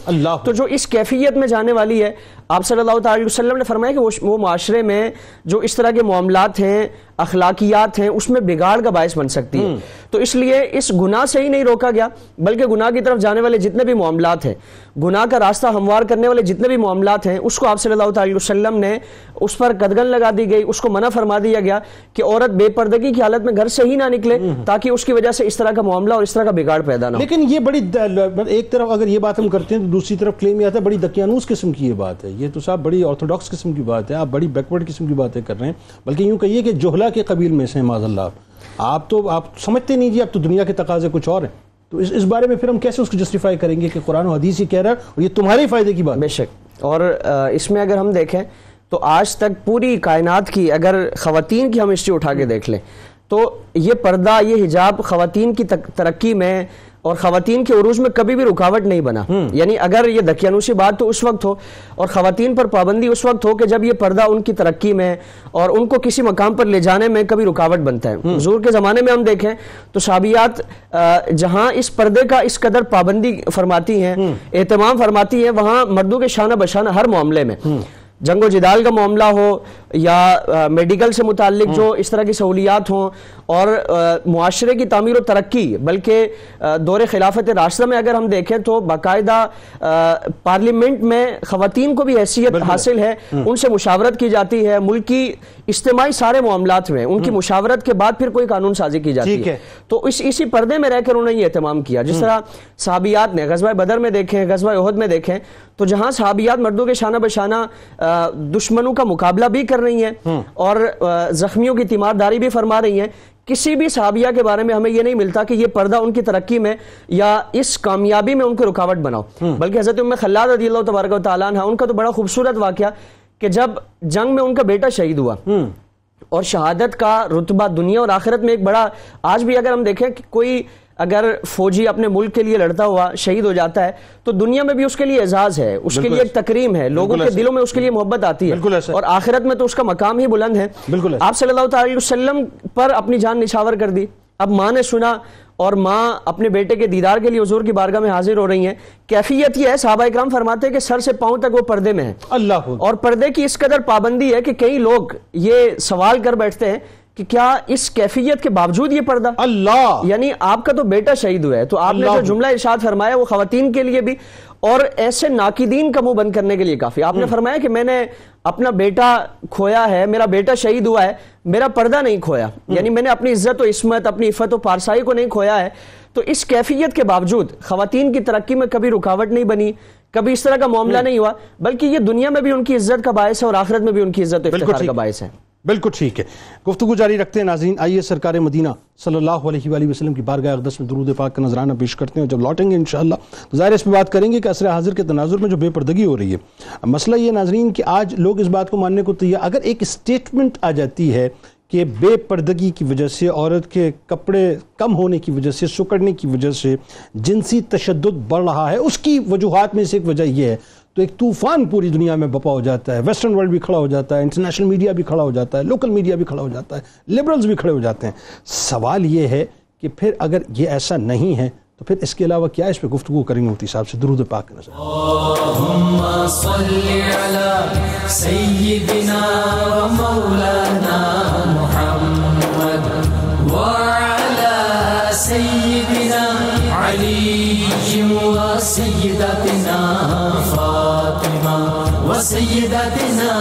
تو جو اس کیفیت میں جانے والی ہے، آپ صلی اللہ تعالی وسلم نے فرمایا کہ وہ معاشرے میں جو اس طرح کے معاملات ہیں، اخلاقیات ہیں، اس میں بگاڑ کا باعث بن سکتی ہے. تو اس لیے اس گناہ سے ہی نہیں روکا گیا بلکہ گناہ کی طرف جانے والے جتنے بھی معاملات ہیں، گناہ کا راستہ ہموار کرنے والے جتنے بھی معاملات ہیں، اس کو آپ صلی اللہ تعالی وسلم نے اس پر قدغن لگا دی گئی، اس کو منع فرما دیا گیا کہ عورت بے پردگی کی حالت میں گھر سے ہی نہ نکلے تاکہ اس کی وجہ سے اس طرح کا معاملہ اور اس طرح کا بگاڑ پیدا نہ ہو. لیکن یہ بڑی ایک طرف اگر یہ بات ہم کرتے ہیں تو دوسری طرف کلیم یہ آتا ہے بڑی دقیانوس قسم کی یہ بات ہے. یہ تو صاحب بڑی آرتھوڈاکس قسم کی بات ہے، آپ بڑی بیکورڈ قسم کی باتیں کر رہے ہیں، بلکہ یوں کہیے کہ جہلا کے قبیل میں سے معاذ اللہ. آپ سمجھتے نہیں جی، اب تو دنیا کے تقاضے کچھ اور ہیں. تو اس بارے میں پھر ہم کیسے اس کو جسٹیفائی کریں گے کہ قرآن و حدیث ہی کہہ رہا ہے اور یہ تمہارے فائدے کی بات؟ بے شک. اور اس میں اگر ہم دیکھیں تو آج تک پوری کائنات کی اگر خواتین کی ہم ہسٹری اٹھا کے دیکھ لیں تو یہ پردہ، یہ حجاب خواتین کی ترقی میں اور خواتین کے عروج میں کبھی بھی رکاوٹ نہیں بنا. یعنی اگر یہ دقیانوسی بات تو اس وقت ہو اور خواتین پر پابندی اس وقت ہو کہ جب یہ پردہ ان کی ترقی میں اور ان کو کسی مقام پر لے جانے میں کبھی رکاوٹ بنتا ہے. حضور کے زمانے میں ہم دیکھیں تو صحابیات جہاں اس پردے کا اس قدر پابندی فرماتی ہیں، اہتمام فرماتی ہیں، وہاں مردوں کے شانہ بشانہ ہر معاملے میں، جنگ و جدال کا معاملہ ہو یا میڈیکل سے متعلق جو اس طرح کی سہولیات ہوں اور معاشرے کی تعمیر و ترقی، بلکہ دور خلافت راشدہ میں اگر ہم دیکھیں تو باقاعدہ پارلیمنٹ میں خواتین کو بھی حیثیت حاصل ہے، ان سے مشاورت کی جاتی ہے، ملکی اجتماعی سارے معاملات میں ان کی مشاورت کے بعد پھر کوئی قانون سازی کی جاتی ہے. تو اسی پردے میں رہ کر انہوں نے یہ اہتمام کیا. جس طرح صحابیات نے غزوہ بدر میں دیکھیں، غزوہ احد میں دیکھیں تو جہاں صحابیات مردوں کے شانہ بشانہ دشمنوں کا مقابلہ بھی کر رہی ہیں اور زخمیوں کی تیمارداری بھی فرما رہی ہیں، کسی بھی صحابیہ کے بارے میں ہمیں یہ نہیں ملتا کہ یہ پردہ ان کی ترقی میں یا اس کامیابی میں ان کو رکاوٹ بناؤ. بلکہ حضرت ام خلاد رضی اللہ تبارک و تعالیٰ عنہ، ان کا تو بڑا خوبصورت واقعہ کہ جب جنگ میں ان کا بیٹا شہید ہوا اور شہادت کا رتبہ دنیا اور آخرت میں ایک بڑا، آج بھی اگر ہم دیکھیں کہ کوئی اگر فوجی اپنے ملک کے لیے لڑتا ہوا شہید ہو جاتا ہے تو دنیا میں بھی اس کے لیے اعزاز ہے، اس کے لیے ایک تکریم ہے، لوگوں کے دلوں میں اس کے لیے محبت آتی ہے، اور آخرت میں تو اس کا مقام ہی بلند ہے. آپ صلی اللہ علیہ وسلم پر اپنی جان نچھاور کر دی. اب ماں نے سنا اور ماں اپنے بیٹے کے دیدار کے لیے حضور کی بارگاہ میں حاضر ہو رہی ہیں. کیفیت یہ ہے، صحابہ اکرام فرماتے ہیں کہ سر سے پاؤں تک وہ پردے میں ہیں. اللہ، اور پردے کی اس قدر پابندی ہے کہ کئی لوگ یہ سوال کر بیٹھتے ہیں کہ کیا اس کیفیت کے باوجود یہ پردہ؟ اللہ، یعنی آپ کا تو بیٹا شہید ہوا ہے، تو آپ نے جو جملہ ارشاد فرمایا وہ خواتین کے لیے بھی اور ایسے ناقدین کا منہ بند کرنے کے لیے کافی. آپ نے فرمایا کہ میں نے اپنا بیٹا کھویا ہے، میرا بیٹا شہید ہوا ہے، میرا پردہ نہیں کھویا، یعنی میں نے اپنی عزت و عصمت، اپنی عفت و پارسائی کو نہیں کھویا ہے. تو اس کیفیت کے باوجود خواتین کی ترقی میں کبھی رکاوٹ نہیں بنی، کبھی اس طرح کا معاملہ نہیں ہوا، بلکہ یہ دنیا میں بھی ان کی عزت کا باعث ہے اور آخرت میں بھی ان کی عزت و افتخار کا باعث ہے. بالکل ٹھیک ہے. گفتگو جاری رکھتے ہیں ناظرین. آئیے سرکار مدینہ صلی اللہ علیہ وآلہ وسلم کی بارگاہ اقدس میں درود پاک کا نذرانہ پیش کرتے ہیں. جب لوٹیں گے انشاءاللہ تو ظاہر اس پہ بات کریں گے کہ عصر حاضر کے تناظر میں جو بے پردگی ہو رہی ہے. مسئلہ یہ ناظرین کہ آج لوگ اس بات کو ماننے کو تیار، اگر ایک اسٹیٹمنٹ آ جاتی ہے کہ بے پردگی کی وجہ سے، عورت کے کپڑے کم ہونے کی وجہ سے، سکڑنے کی وجہ سے جنسی تشدد بڑھ رہا ہے، اس کی وجوہات میں سے ایک وجہ یہ ہے، تو ایک طوفان پوری دنیا میں بپا ہو جاتا ہے. ویسٹرن ورلڈ بھی کھڑا ہو جاتا ہے، انٹرنیشنل میڈیا بھی کھڑا ہو جاتا ہے، لوکل میڈیا بھی کھڑا ہو جاتا ہے، لبرلز بھی کھڑے ہو جاتے ہیں. سوال یہ ہے کہ پھر اگر یہ ایسا نہیں ہے تو پھر اس کے علاوہ کیا؟ اس پہ گفتگو کریں گے مفتی صاحب سے. درود پاک کا نظر. اللہم صلی علی سیدنا و مولانا محمد وعلی سیدنا علی و سیدتنا فاطمہ و سیدتنا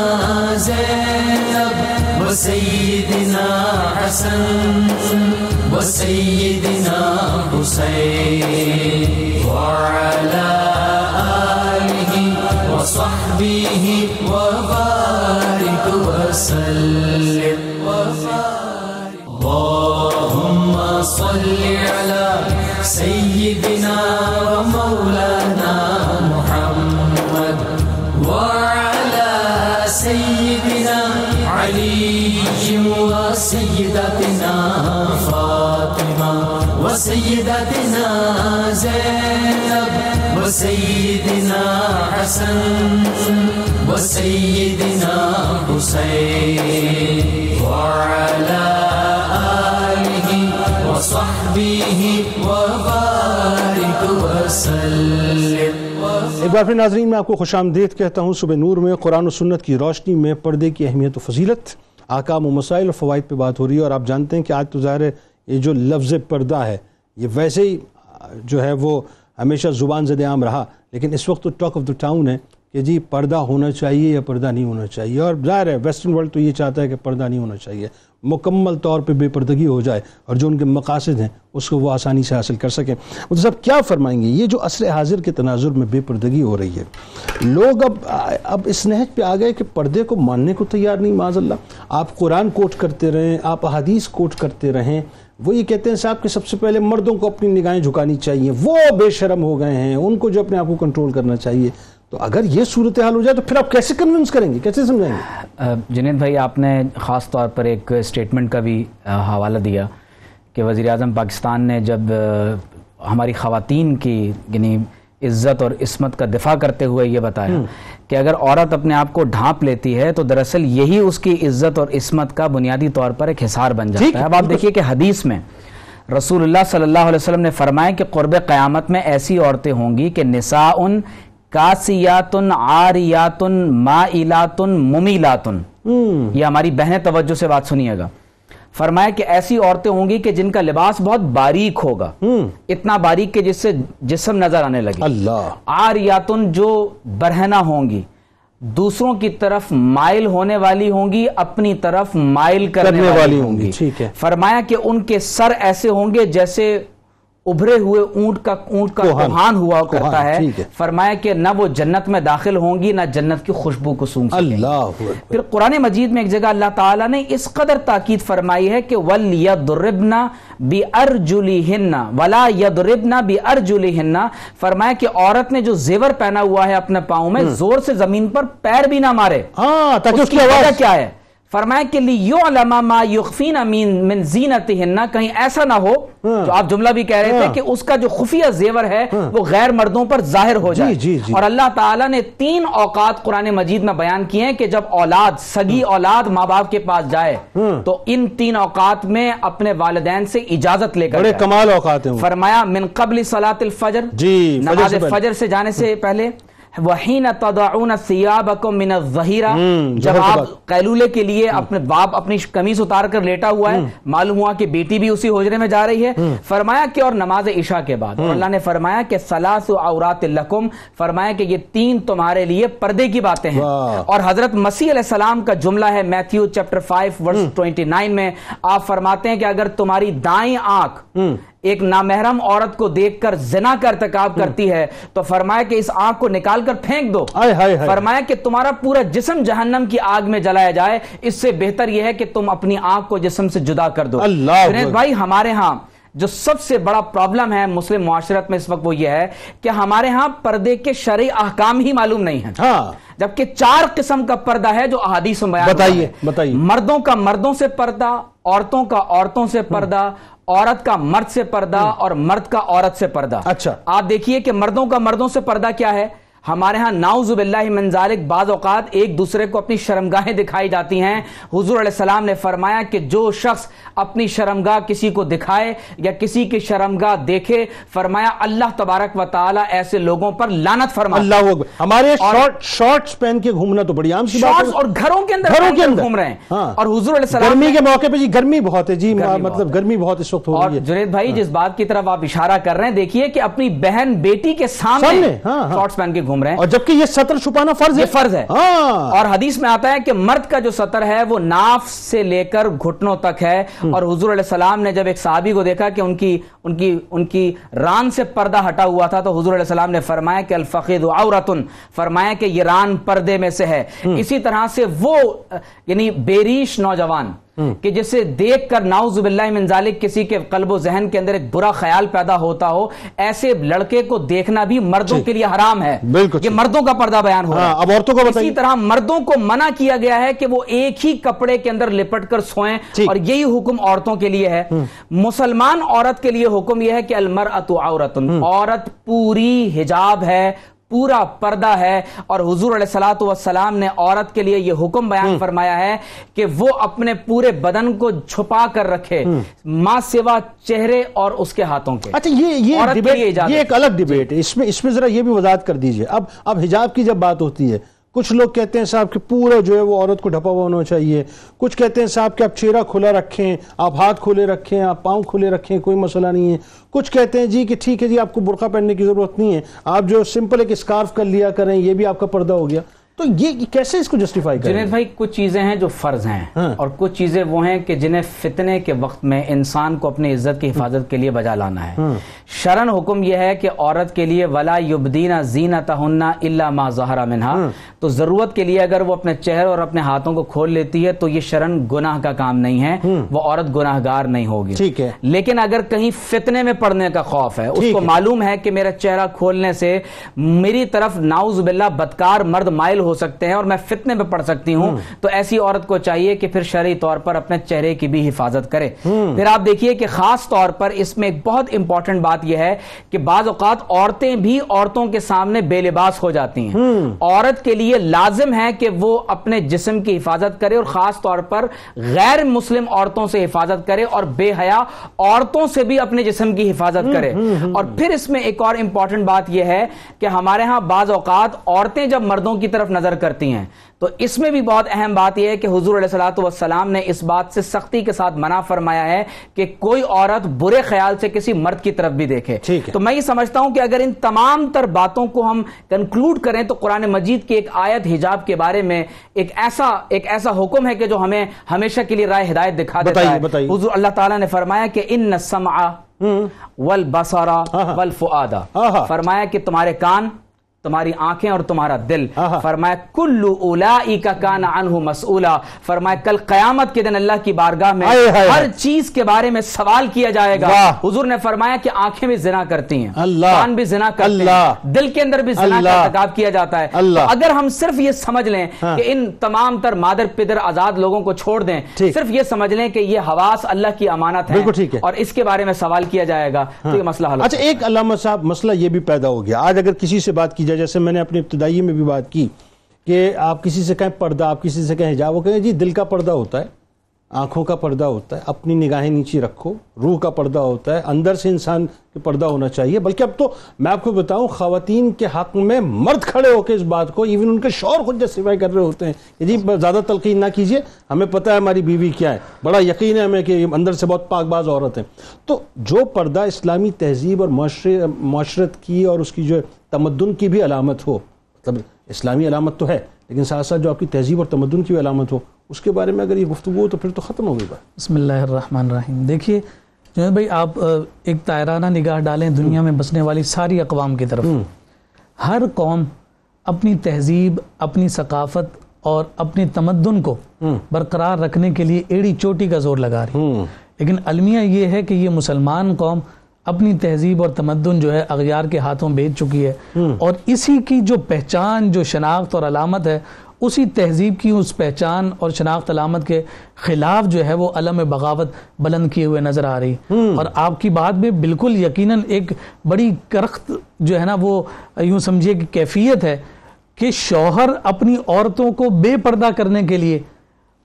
زینب و سیدنا حسن و سیدنا حسین وعلی آلہ و صحبہ و بارک وسلم. اللہم صلی علی سیدنا و مولانا محمد وعلی سیدنا علی و سیدتنا فاطمہ و سیدتنا زینب و سیدنا حسن و سیدنا حسین وعلی آلہ و صحبہ و بارک وسلم. ایک بار پھر ناظرین میں آپ کو خوش آمدید کہتا ہوں. صبح نور میں قرآن و سنت کی روشنی میں پردے کی اہمیت و فضیلت، احکام و مسائل اور فوائد پہ بات ہو رہی ہے. اور آپ جانتے ہیں کہ آج تو ظاہر ہے یہ جو لفظ پردہ ہے یہ ویسے ہی جو ہے وہ ہمیشہ زبان زد عام رہا، لیکن اس وقت تو ٹاک آف دا ٹاؤن ہے کہ جی پردہ ہونا چاہیے یا پردہ نہیں ہونا چاہیے. اور ظاہر ہے ویسٹرن ورلڈ تو یہ چاہتا ہے کہ پردہ نہیں ہونا چاہیے، مکمل طور پہ بے پردگی ہو جائے اور جو ان کے مقاصد ہیں اس کو وہ آسانی سے حاصل کر سکیں. وہ صاحب کیا فرمائیں گے یہ جو عصر حاضر کے تناظر میں بے پردگی ہو رہی ہے؟ لوگ اب اس نہج پہ آ گئے کہ پردے کو ماننے کو تیار نہیں. معاذ اللہ، آپ قرآن کوٹ کرتے رہیں، آپ احادیث کوٹ کرتے رہیں، وہ یہ کہتے ہیں صاحب کہ سب سے پہلے مردوں کو اپنی نگاہیں جھکانی چاہیے، وہ بے شرم ہو گئے ہیں، ان کو جو اپنے آپ کو کنٹرول کرنا چاہیے. تو اگر یہ صورتحال ہو جائے تو پھر آپ کیسے کنونس کریں گے, کیسے سمجھائیں گے؟ جنید بھائی آپ نے خاص طور پر ایک اسٹیٹمنٹ کا بھی حوالہ دیا کہ وزیر اعظم پاکستان نے جب ہماری خواتین کی یعنی عزت اور عصمت کا دفاع کرتے ہوئے یہ بتایا کہ اگر عورت اپنے آپ کو ڈھانپ لیتی ہے تو دراصل یہی اس کی عزت اور عصمت کا بنیادی طور پر ایک حصار بن جاتا ہے. اب آپ دیکھیے کہ حدیث میں رسول اللہ صلی اللہ علیہ وسلم نے فرمایا کہ قرب قیامت میں ایسی عورتیں ہوں گی کہ نساء کاسیات عاریات مائلات ممیلات. یہ ہماری بہنیں توجہ سے بات سنیے گا. فرمایا کہ ایسی عورتیں ہوں گی کہ جن کا لباس بہت باریک ہوگا, اتنا باریک کہ جس سے جسم نظر آنے لگے. اللہ. عاریاتن جو برہنہ ہوں گی, دوسروں کی طرف مائل ہونے والی ہوں گی, اپنی طرف مائل کرنے والی ہوں گی. ٹھیک ہے. فرمایا کہ ان کے سر ایسے ہوں گے جیسے ابھرے ہوئے اونٹ کا کوہان ہوا کرتا ہے. فرمایا کہ نہ وہ جنت میں داخل ہوں گی نہ جنت کی خوشبو کو سونگھ سکیں گی. پھر قرآن مجید میں ایک جگہ اللہ تعالیٰ نے اس قدر تاکید فرمائی ہے کہ وَلْيَضْرِبْنَ بِأَرْجُلِهِنَّ وَلَا يَضْرِبْنَ بِأَرْجُلِهِنَّ. فرمایا کہ عورت نے جو زیور پہنا ہوا ہے اپنے پاؤں میں, زور سے زمین پر پیر بھی نہ مارے. تاکہ اس کی وجہ کیا ہے؟ فرمایا کہ لِيُعْلَمَ مَا يُخْفِينَ مِن زِينَتِهِنَّ, کہیں ایسا نہ ہو جو آپ جملہ بھی کہہ رہے تھے کہ اس کا جو خفیہ زیور ہے وہ غیر مردوں پر ظاہر ہو جائے. اور اللہ تعالیٰ نے 3 اوقات قرآن مجید میں بیان کیے ہیں کہ جب اولاد, سگی اولاد ماں باپ کے پاس جائے تو ان 3 اوقات میں اپنے والدین سے اجازت لے کر بڑے کمال اوقات ہیں. فرمایا من قبل صلاۃ الفجر, نماز فجر سے جانے سے پہلے, وَحِينَ تَضَعُونَ ثِيَابَكُم مِّنَ الظَّهِيرَةِ, جب آپ قیلولے کے لیے اپنے باپ اپنی قمیص اتار کر لیٹا ہوا ہے, معلوم ہوا کہ بیٹی بھی اسی حجرے میں جا رہی ہے. فرمایا کہ اور نماز عشاء کے بعد, اور اللہ نے فرمایا کہ ثلاث عورات لکم, فرمایا کہ یہ 3 تمہارے لیے پردے کی باتیں ہیں. اور حضرت مسیح علیہ السلام کا جملہ ہے میتھیو چیپٹر 5 ورس 29 میں, آپ فرماتے ہیں کہ اگر تمہاری دائیں آنکھ ایک نامحرم عورت کو دیکھ کر زنا کا ارتکاب کرتی ہے تو فرمایا کہ اس آنکھ کو نکال کر پھینک دو. فرمایا کہ تمہارا پورا جسم جہنم کی آگ میں جلایا جائے, اس سے بہتر یہ ہے کہ تم اپنی آنکھ کو جسم سے جدا کر دو. جنید بھائی, ہمارے ہاں جو سب سے بڑا پرابلم ہے مسلم معاشرت میں اس وقت وہ یہ ہے کہ ہمارے ہاں پردے کے شرعی احکام ہی معلوم نہیں ہیں, جبکہ 4 قسم کا پردہ ہے جو احادیث میں بیان ہے. بتائیے. مردوں کا مردوں سے پردہ, عورتوں کا عورتوں سے پردہ, عورت کا مرد سے پردہ, اور مرد کا عورت سے پردہ. اچھا, آپ دیکھیے کہ مردوں کا مردوں سے پردہ کیا ہے. ہمارے ہاں نعوذ باللہ من ذالک بعض اوقات ایک دوسرے کو اپنی شرمگاہیں دکھائی جاتی ہیں. حضور علیہ السلام نے فرمایا کہ جو شخص اپنی شرمگاہ کسی کو دکھائے یا کسی کی شرمگاہ دیکھے, فرمایا اللہ تبارک و تعالی ایسے لوگوں پر لعنت فرماتا ہے. اللہ اکبر. ہمارے شارٹس پہن کے گھومنا تو بڑی عام سی بات ہے, اور گھروں کے اندر گھوم رہے ہیں. اور حضور علیہ السلام گرمی کے موقع پہ, جی گرمی بہت ہے, جی مطلب گرمی بہت اس وقت ہو رہی ہے. اور جنید بھائی جس بات کی طرف آپ اشارہ کر رہے ہیں, دیکھیے کہ اپنی بہن بیٹی کے سامنے شارٹس پہن کے گھوم رہے ہیں, اور جبکہ یہ سطر چھپانا فرض ہے. فرض ہے. اور حدیث میں آتا ہے کہ مرد کا جو سطر ہے وہ ناف سے لے کر گھٹنوں تک ہے. اور حضور علیہ السلام نے جب ایک صحابی کو دیکھا کہ ان کی ران سے پردہ ہٹا ہوا تھا تو حضور علیہ السلام نے فرمایا کہ الفخذ عورۃ, فرمایا کہ یہ ران پردے میں سے ہے. اسی طرح سے وہ یعنی بیریش نوجوان کہ جسے دیکھ کر نعوذ باللہ من ذالک کسی کے قلب و ذہن کے اندر ایک برا خیال پیدا ہوتا ہو, ایسے لڑکے کو دیکھنا بھی مردوں کے لیے حرام ہے. یہ مردوں کا پردہ بیان ہو رہا ہے. اب عورتوں کو اسی طرح مردوں کو منع کیا گیا ہے کہ وہ ایک ہی کپڑے کے اندر لپٹ کر سوئیں, اور یہی حکم عورتوں کے لیے ہے. مسلمان عورت کے لیے حکم یہ ہے کہ المرأۃ عورۃ, عورت پوری حجاب ہے, پورا پردہ ہے. اور حضور علیہ الصلوۃ والسلام نے عورت کے لیے یہ حکم بیان فرمایا ہے کہ وہ اپنے پورے بدن کو چھپا کر رکھے ماں سوا چہرے اور اس کے ہاتھوں کے. اچھا, یہ ایک الگ ڈیبیٹ ہے, اس میں ذرا یہ بھی وضاحت کر دیجئے. اب حجاب کی جب بات ہوتی ہے, کچھ لوگ کہتے ہیں صاحب کہ پورا جو ہے وہ عورت کو ڈھپا ہوا ہونا چاہیے, کچھ کہتے ہیں صاحب کہ آپ چہرہ کھلا رکھیں, آپ ہاتھ کھلے رکھیں, آپ پاؤں کھلے رکھیں, کوئی مسئلہ نہیں ہے. کچھ کہتے ہیں جی کہ ٹھیک ہے جی آپ کو برقع پہننے کی ضرورت نہیں ہے, آپ جو سمپل ایک اسکارف کر لیا کریں, یہ بھی آپ کا پردہ ہو گیا. تو یہ کیسے اس کو جسٹیفائی کریں؟ جنید بھائی کچھ چیزیں ہیں جو فرض ہیں اور کچھ چیزیں وہ ہیں کہ جنہیں فتنے کے وقت میں انسان کو اپنی عزت کی حفاظت کے لیے بجا لانا ہے. شرعاً حکم یہ ہے کہ عورت کے لیے ولا یبدین زینتہن الا ما ظہر منہا، تو ضرورت کے لیے اگر وہ اپنے چہرے اور اپنے ہاتھوں کو کھول لیتی ہے تو یہ شرعاً گناہ کا کام نہیں ہے، وہ عورت گناہ گار نہیں ہوگی. ٹھیک ہے. لیکن اگر کہیں فتنے میں پڑنے کا خوف ہے، اس کو معلوم ہے کہ میرا چہرہ کھولنے سے میری طرف نعوذ باللہ بدکار مرد مائل ہو سکتے ہیں اور میں فتنے میں پڑ سکتی ہوں، تو ایسی عورت کو چاہیے کہ پھر شرعی طور پر اپنے چہرے کی بھی حفاظت کرے. پھر آپ دیکھیے کہ خاص طور پر اس میں ایک بہت امپورٹنٹ بات یہ ہے کہ بعض اوقات عورتیں بھی عورتوں کے سامنے بے لباس ہو جاتی ہیں. عورت کے لیے لازم ہے کہ وہ اپنے جسم کی حفاظت کرے اور خاص طور پر غیر مسلم عورتوں سے حفاظت کرے اور بے حیا عورتوں سے بھی اپنے جسم کی حفاظت کرے. اور پھر اس میں ایک اور امپورٹنٹ بات یہ ہے کہ ہمارے ہاں بعض اوقات عورتیں جب مردوں کی طرف نظر کرتی ہیں تو اس میں بھی بہت اہم بات یہ ہے کہ حضور علیہ الصلوۃ والسلام نے اس بات سے سختی کے ساتھ منع فرمایا ہے کہ کوئی عورت برے خیال سے کسی مرد کی طرف بھی دیکھے. تو میں یہ سمجھتا ہوں کہ اگر ان تمام تر باتوں کو ہم کنکلوڈ کریں تو قرآن مجید کی ایک آیت حجاب کے بارے میں ایک ایسا حکم ہے کہ جو ہمیں ہمیشہ کے لیے راہ ہدایت دکھا دیتا ہے. حضور اللہ تعالیٰ نے فرمایا کہ ان السمع والبصر والفؤاد، فرمایا کہ تمہارے کان، تمہاری آنکھیں اور تمہارا دل، فرمایا کل اولئک کان عنہ مسئولا، فرمایا کل قیامت کے دن اللہ کی بارگاہ میں ہر چیز کے بارے میں سوال کیا جائے گا. حضور نے فرمایا کہ آنکھیں بھی زنا کرتی ہیں، کان بھی زنا کرتے ہیں، دل کے اندر بھی زنا کا ارتکاب کیا جاتا ہے. تو اگر ہم صرف یہ سمجھ لیں کہ ان تمام تر مادر پدر آزاد لوگوں کو چھوڑ دیں، صرف یہ سمجھ لیں کہ یہ حواس اللہ کی امانت ہے اور اس کے بارے میں سوال کیا جائے گا تو یہ مسئلہ حل. اچھا ایک علامہ صاحب مسئلہ یہ بھی پیدا ہو گیا آج، اگر کسی سے بات کی جائے، جیسے میں نے اپنی ابتدائی میں بھی بات کی کہ آپ کسی سے کہیں پردہ، آپ کسی سے کہیں حجاب، وہ کہیں جی دل کا پردہ ہوتا ہے، آنکھوں کا پردہ ہوتا ہے، اپنی نگاہیں نیچے رکھو، روح کا پردہ ہوتا ہے، اندر سے انسان کے پردہ ہونا چاہیے. بلکہ اب تو میں آپ کو بتاؤں خواتین کے حق میں مرد کھڑے ہو کے اس بات کو، ایون ان کے شوہر خود جسٹیفائی کر رہے ہوتے ہیں کہ جی زیادہ تلقین نہ کیجیے، ہمیں پتہ ہے ہماری بیوی کیا ہے، بڑا یقین ہے ہمیں کہ اندر سے بہت پاک باز عورت ہے. تو جو پردہ اسلامی تہذیب اور معاشرت کی اور اس کی جو تمدن کی بھی علامت ہو، مطلب اسلامی علامت تو ہے لیکن ساتھ ساتھ جو آپ کی تہذیب اور تمدن کی علامت ہو، اس کے بارے میں اگر یہ گفتگو ہو تو پھر تو ختم ہو گئی بات. بسم اللہ الرحمن الرحیم. دیکھیے جنید بھائی، آپ ایک طائرانہ نگاہ ڈالیں دنیا میں بسنے والی ساری اقوام کی طرف. ہر قوم اپنی تہذیب، اپنی ثقافت اور اپنی تمدن کو برقرار رکھنے کے لیے ایڑی چوٹی کا زور لگا رہی. لیکن المیہ یہ ہے کہ یہ مسلمان قوم اپنی تہذیب اور تمدن جو ہے اغیار کے ہاتھوں بیچ چکی ہے، اور اسی کی جو پہچان، جو شناخت اور علامت ہے، اسی تہذیب کی اس پہچان اور شناخت علامت کے خلاف جو ہے وہ علم بغاوت بلند کیے ہوئے نظر آ رہی. اور آپ کی بات میں بالکل یقیناً ایک بڑی کرخت جو ہے نا، وہ یوں سمجھیے کہ کیفیت ہے کہ شوہر اپنی عورتوں کو بے پردہ کرنے کے لیے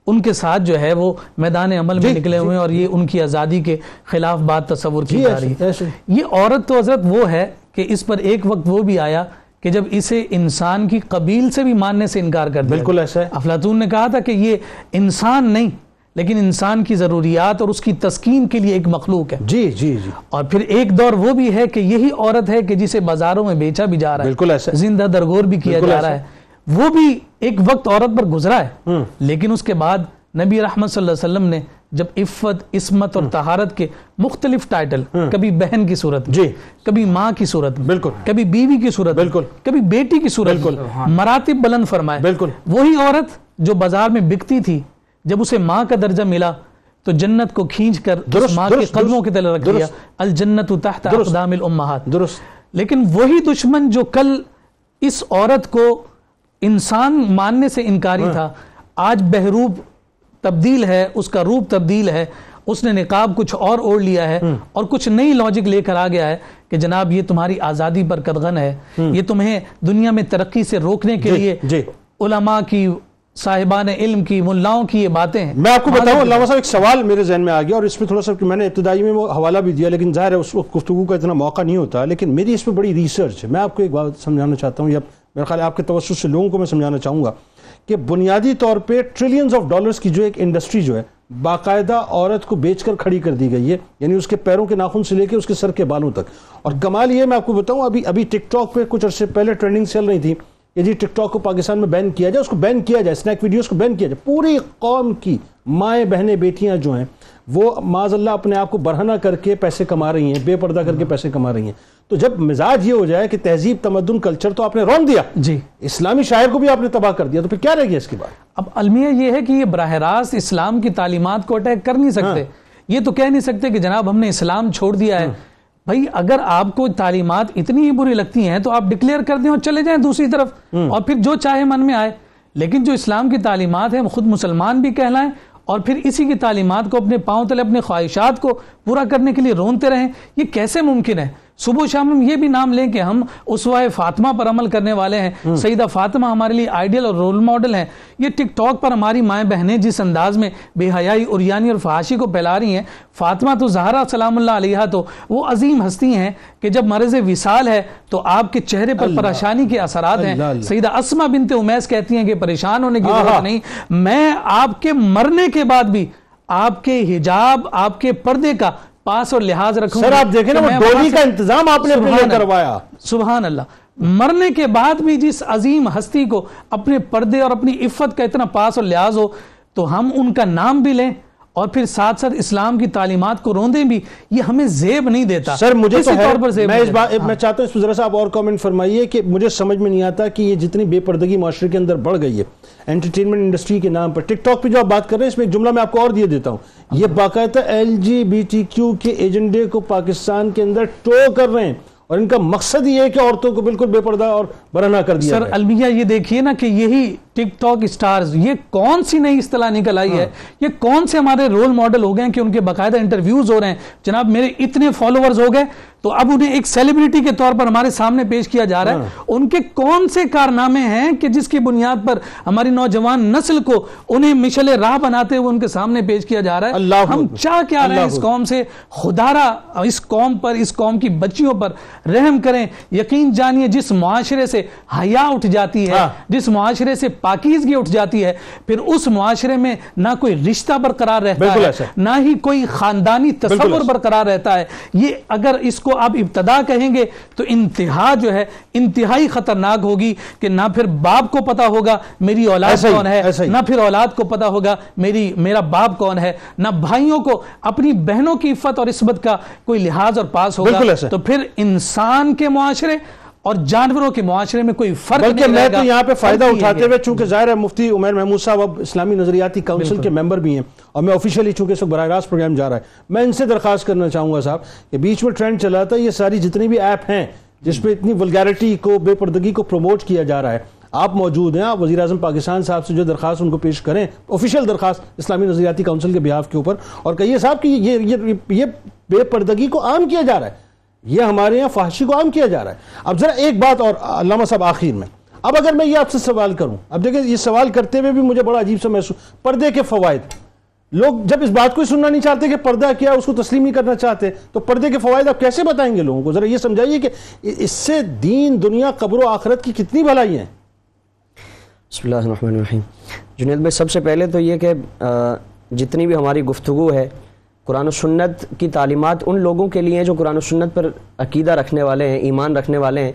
ان کے ساتھ جو ہے وہ میدان عمل میں نکلے ہوئے ہیں، اور یہ ان کی آزادی کے خلاف بات تصور کی جا رہی ہے. یہ عورت تو حضرت وہ ہے کہ اس پر ایک وقت وہ بھی آیا کہ جب اسے انسان کی قبیل سے بھی ماننے سے انکار کر دیا. بالکل ایسا ہے. افلاطون نے کہا تھا کہ یہ انسان نہیں لیکن انسان کی ضروریات اور اس کی تسکین کے لیے ایک مخلوق ہے. جی جی جی. اور پھر ایک دور وہ بھی ہے کہ یہی عورت ہے کہ جسے بازاروں میں بیچا بھی جا رہا ہے. بالکل ایسا. زندہ درگور بھی کیا جا رہا ہے. وہ بھی ایک وقت عورت پر گزرا ہے، لیکن اس کے بعد نبی رحمت صلی اللہ علیہ وسلم نے جب عفت، عصمت اور طہارت کے مختلف ٹائٹل، کبھی بہن کی صورت میں، کبھی ماں کی صورت میں، کبھی بیوی کی صورت میں، کبھی بیٹی کی صورت میں مراتب بلند فرمائے، وہی عورت جو بازار میں بکتی تھی جب اسے ماں کا درجہ ملا تو جنت کو کھینچ کر ماں کے قدموں کے تلے رکھ دیا. الجنت تحت اقدام الامہات. لیکن وہی دشمن جو کل اس عورت کو انسان ماننے سے انکاری تھا، آج بہروب تبدیل ہے، اس کا روپ تبدیل ہے، اس نے نقاب کچھ اور اوڑھ لیا ہے اور کچھ نئی لاجک لے کر آ گیا ہے کہ جناب یہ تمہاری آزادی پر قدغن ہے، یہ تمہیں دنیا میں ترقی سے روکنے کے لیے علماء کی، صاحبان علم کی، ملاؤں کی یہ باتیں ہیں. میں آپ کو بتاؤں علامہ صاحب، ایک سوال میرے ذہن میں آ گیا اور اس میں تھوڑا سا میں نے ابتدائی میں وہ حوالہ بھی دیا لیکن ظاہر ہے اس وقت گفتگو کا اتنا موقع نہیں ہوتا، لیکن میری اس پہ بڑی ریسرچ ہے. میں آپ کو ایک بات سمجھانا چاہتا ہوں، یا میرا خیال ہے آپ کے توسط سے لوگوں کو میں سمجھانا چاہوں گا کہ بنیادی طور پہ ٹریلینز آف ڈالرز کی جو ایک انڈسٹری جو ہے باقاعدہ عورت کو بیچ کر کھڑی کر دی گئی ہے، یعنی اس کے پیروں کے ناخن سے لے کے اس کے سر کے بالوں تک. اور کمال یہ میں آپ کو بتاؤں، ابھی ٹک ٹاک پہ کچھ عرصے پہلے ٹرینڈنگ چل رہی تھی کہ جی ٹک ٹاک کو پاکستان میں بین کیا جائے، اس کو بین کیا جائے، اسنیک ویڈیوز کو بین کیا جائے. پوری قوم کی مائیں بہنیں بیٹیاں جو ہیں وہ معاذ اللہ اپنے آپ کو برہنہ کر کے پیسے کما رہی ہیں، بے پردہ کر کے پیسے کما رہی ہیں. تو جب مزاج یہ ہو جائے کہ تہذیب، تمدن، کلچر تو آپ نے رون دیا جی، اسلامی شاعر کو بھی آپ نے تباہ کر دیا، تو پھر کیا رہ گیا اس کے بعد؟ اب المیہ یہ ہے کہ یہ براہ راست اسلام کی تعلیمات کو اٹیک کر نہیں سکتے. یہ تو کہہ نہیں سکتے کہ جناب ہم نے اسلام چھوڑ دیا ہے. بھائی اگر آپ کو تعلیمات اتنی ہی بری لگتی ہیں تو آپ ڈکلیئر کر دیں اور چلے جائیں دوسری طرف، اور پھر جو چاہے من میں آئے. لیکن جو اسلام کی تعلیمات ہیں خود مسلمان بھی کہلائیں اور پھر اسی کی تعلیمات کو اپنے پاؤں تلے، اپنے خواہشات کو پورا کرنے کے لیے رونتے رہیں، یہ کیسے ممکن ہے؟ صبح و شام ہم یہ بھی نام لیں کہ ہم اسوہ فاطمہ پر عمل کرنے والے ہیں، سیدہ فاطمہ ہمارے لیے آئیڈیل اور رول ماڈل ہیں. یہ ٹک ٹاک پر ہماری مائیں بہنیں جس انداز میں بے حیائی، عریانی اور فحاشی کو پھیلا رہی ہیں. فاطمہ تو زہرا سلام اللہ علیہا تو وہ عظیم ہستی ہیں کہ جب مرض وصال ہے تو آپ کے چہرے پر پریشانی کے اثرات ہیں. سیدہ اسماء بنت امیس کہتی ہیں کہ پریشان ہونے کی ضرورت نہیں، میں آپ کے مرنے کے بعد بھی آپ کے حجاب، آپ کے پردے کا پاس اور لحاظ رکھوں. سر آپ دیکھیں نا، وہ ڈولی کا انتظام آپ نے اپنے لیے کروایا. سبحان اللہ. مرنے کے بعد بھی جس عظیم ہستی کو اپنے پردے اور اپنی عفت کا اتنا پاس اور لحاظ ہو تو ہم ان کا نام بھی لیں اور پھر ساتھ ساتھ اسلام کی تعلیمات کو روندیں بھی، یہ ہمیں زیب نہیں دیتا. سر مجھے تو میں چاہتا ہوں اس پر ذرا سا آپ اور کامنٹ فرمائیے کہ مجھے سمجھ میں نہیں آتا کہ یہ جتنی بے پردگی معاشرے کے اندر بڑھ گئی ہے انٹرٹینمنٹ انڈسٹری کے نام پر. ٹک ٹاک پہ جو آپ بات کر رہے ہیں اس میں ایک جملہ میں آپ کو اور دیے دیتا ہوں. یہ باقاعدہ LGBTQ کے ایجنڈے کو پاکستان کے اندر ٹو کر رہے ہیں اور ان کا مقصد یہ ہے کہ عورتوں کو بالکل بے پردہ اور برہنہ کر دیا. سر المیہ یہ دیکھیے نا کہ یہی ٹک ٹاک اسٹارز، یہ کون سی نئی اصطلاح نکل آئی ہے، یہ کون سے ہمارے رول ماڈل ہو گئے ہیں کہ ان کے باقاعدہ انٹرویوز ہو رہے ہیں. جناب میرے اتنے فالوورز ہو گئے تو اب انہیں ایک سیلیبریٹی کے طور پر ہمارے سامنے پیش کیا جا رہا ہے. ان کے کون سے کارنامے ہیں کہ جس کی بنیاد پر ہماری نوجوان نسل کو انہیں مشعل راہ بناتے ہوئے ان کے سامنے پیش کیا جا رہا ہے. ہم چاہ کیا رہے ہیں اس قوم سے؟ خدارا اس قوم پر، اس قوم کی بچیوں پر رحم کریں. یقین جانیے جس معاشرے سے حیا اٹھ جاتی ہے، جس معاشرے سے پاکیزگی اٹھ جاتی ہے، پھر اس معاشرے میں نہ کوئی رشتہ برقرار رہتا ہے، نہ ہی کوئی خاندانی تصور برقرار رہتا ہے. یہ اگر اس کو آپ ابتدا کہیں گے تو انتہا جو ہے انتہائی خطرناک ہوگی کہ نہ پھر باپ کو پتا ہوگا میری اولاد کون ہے، نہ پھر اولاد کو پتا ہوگا میرا باپ کون ہے، نہ بھائیوں کو اپنی بہنوں کی عفت اور عصمت کا کوئی لحاظ اور پاس ہوگا. تو پھر انسان کے معاشرے اور جانوروں کے معاشرے میں کوئی فرق نہیں رہے گا. میں تو یہاں پہ فائدہ اٹھاتے ہوئے، چونکہ ظاہر ہے مفتی عمیر محمود صاحب اب اسلامی نظریاتی کونسل کے ممبر بھی ہیں اور میں آفیشیلی چونکہ اس وقت براہ راست پروگرام جا رہا ہے، میں ان سے درخواست کرنا چاہوں گا صاحب کہ بیچ میں ٹرینڈ چلا تھا یہ ساری جتنی بھی ایپ ہیں جس پہ اتنی ولگیرٹی کو، بے پردگی کو پروموٹ کیا جا رہا ہے، آپ موجود ہیں، آپ وزیر اعظم پاکستان صاحب سے جو درخواست ان کو پیش کریں، آفیشیل درخواست اسلامی نظریاتی کونسل کے بیہاف کے اوپر، اور کہیے صاحب کہ یہ بے پردگی کو عام کیا جا رہا ہے، یہ ہمارے یہاں فحاشی کو عام کیا جا رہا ہے. اب ذرا ایک بات اور علامہ صاحب آخر میں، اب اگر میں یہ آپ سے سوال کروں، اب دیکھیں یہ سوال کرتے ہوئے بھی مجھے بڑا عجیب سا محسوس، پردے کے فوائد، لوگ جب اس بات کو سننا نہیں چاہتے کہ پردہ کیا اس کو تسلیم نہیں کرنا چاہتے، تو پردے کے فوائد آپ کیسے بتائیں گے لوگوں کو؟ ذرا یہ سمجھائیے کہ اس سے دین، دنیا، قبر و آخرت کی کتنی بھلائی ہیں. بسم اللہ الرحمن الرحیم. جنید بھائی سب سے پہلے تو یہ کہ جتنی بھی ہماری گفتگو ہے قرآن و سنت کی تعلیمات ان لوگوں کے لیے ہیں جو قرآن و سنت پر عقیدہ رکھنے والے ہیں، ایمان رکھنے والے ہیں.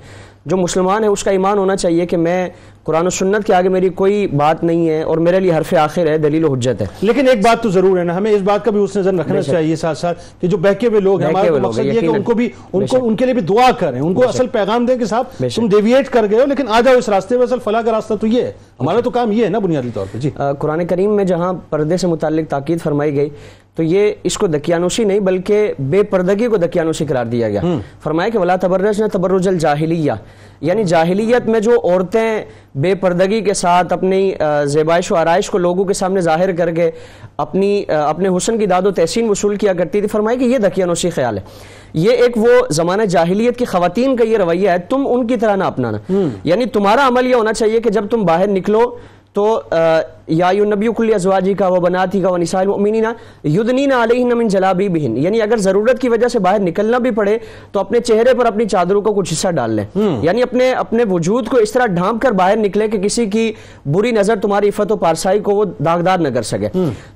جو مسلمان ہے اس کا ایمان ہونا چاہیے کہ میں قرآن و سنت کے آگے میری کوئی بات نہیں ہے اور میرے لیے حرف آخر ہے، دلیل و حجت ہے. لیکن ایک بات تو ضرور ہے نا، ہمیں اس بات کا بھی اس نظر رکھنا چاہیے ساتھ ساتھ کہ جو بہکے ہوئے لوگ ہیں، ہمارا مقصد یہ کہ ان کے لیے بھی دعا کریں، ان کو اصل پیغام دیں کہ صاحب تم ڈیویٹ کر گئے ہو لیکن آ جاؤ اس راستے میں، اصل فلاح کا راستہ تو یہ ہے. ہمارا تو کام یہ ہے نا بنیادی طور پہ. جی قرآن کریم میں جہاں پردے سے متعلق تاکید فرمائی گئی تو یہ اس کو دقیانوسی نہیں بلکہ بے پردگی کو دقیانوسی قرار دیا گیا. فرمایا کہ ولا تبرجن تبرج الجاہلیہ، یعنی جاہلیت میں جو عورتیں بے پردگی کے ساتھ اپنی زیبائش و آرائش کو لوگوں کے سامنے ظاہر کر کے اپنے حسن کی داد و تحسین وصول کیا کرتی تھی، فرمایا کہ یہ دقیانوسی خیال ہے. یہ ایک وہ زمانہ جاہلیت کی خواتین کا یہ رویہ ہے، تم ان کی طرح نہ اپنانا. یعنی تمہارا عمل یہ ہونا چاہیے کہ جب تم باہر نکلو تو یا ایھا کل ازواجک و بناتک و نساء المؤمنین یدنین علیہن من جلابیبہن، یعنی اگر ضرورت کی وجہ سے باہر نکلنا بھی پڑے تو اپنے چہرے پر اپنی چادروں کا کچھ حصہ ڈال لیں، یعنی اپنے وجود کو اس طرح ڈھانپ کر باہر نکلے کہ کسی کی بری نظر تمہاری عفت و پارسائی کو وہ داغدار نہ کر سکے۔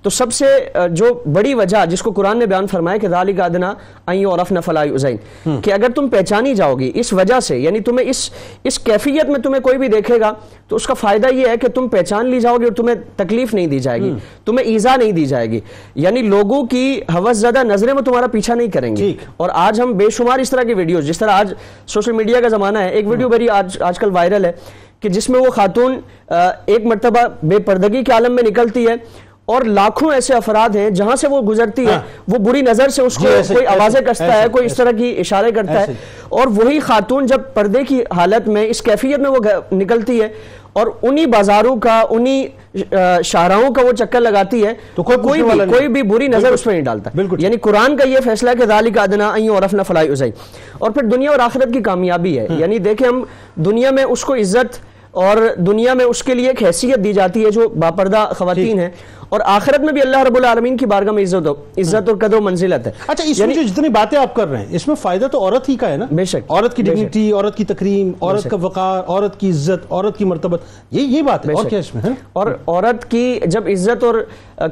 تو سب سے جو بڑی وجہ جس کو قرآن نے بیان فرمایا کہ ذالک ادنیٰ ان یعرفن فلا یؤذین، کہ اگر تم پہچانی جاؤ گی اس وجہ سے، یعنی تمہیں اس کیفیت میں تمہیں کوئی بھی دیکھے گا تو اس کا فائدہ یہ ہے کہ تم پہچان لی جاؤ گے اور تمہیں تکلیف نہیں دی جائے گی، تمہیں ایذا نہیں دی جائے گی، یعنی لوگوں کی ہوس زدہ نظریں وہ تمہارا پیچھا نہیں کریں گی۔ اور آج ہم بے شمار اس طرح کی ویڈیوز، جس طرح آج سوشل میڈیا کا زمانہ ہے، ایک ویڈیو بڑی آج کل وائرل ہے کہ جس میں وہ خاتون ایک مرتبہ بے پردگی کے عالم میں نکلتی ہے اور لاکھوں ایسے افراد ہیں جہاں سے وہ گزرتی ہے وہ بری نظر سے اس کو کوئی آوازیں کستا ہے، کوئی اس طرح کی اشارے کرتا ہے، اور وہی خاتون جب پردے کی حالت میں اس کیفیت میں وہ نکلتی ہے اور انہی بازاروں کا انہی شاہراہوں کا وہ چکر لگاتی ہے تو کوئی بھی بری نظر اس میں نہیں ڈالتا۔ یعنی قرآن کا یہ فیصلہ ہے کہ ذالک ادنیٰ ان یعرفن فلا یؤذین، اور پھر دنیا اور آخرت کی کامیابی ہے۔ یعنی دیکھیں ہم دنیا میں اس کو عزت اور دنیا میں اس کے لیے ایک حیثیت دی جاتی ہے جو باپردہ خواتین ہیں، اور آخرت میں بھی اللہ رب العالمین کی بارگاہ میں عزت اور قدر و منزلت ہے۔ اچھا، اس میں جو جتنی باتیں آپ کر رہے ہیں اس میں فائدہ تو عورت ہی کا ہے نا؟ بے شک، عورت کی ڈگنیٹی، عورت کی تکریم، عورت کا وقار، عورت کی عزت، عورت کی مرتبت، یہ بات ہے، اور کیا اس میں ہے؟ اور عورت کی جب عزت اور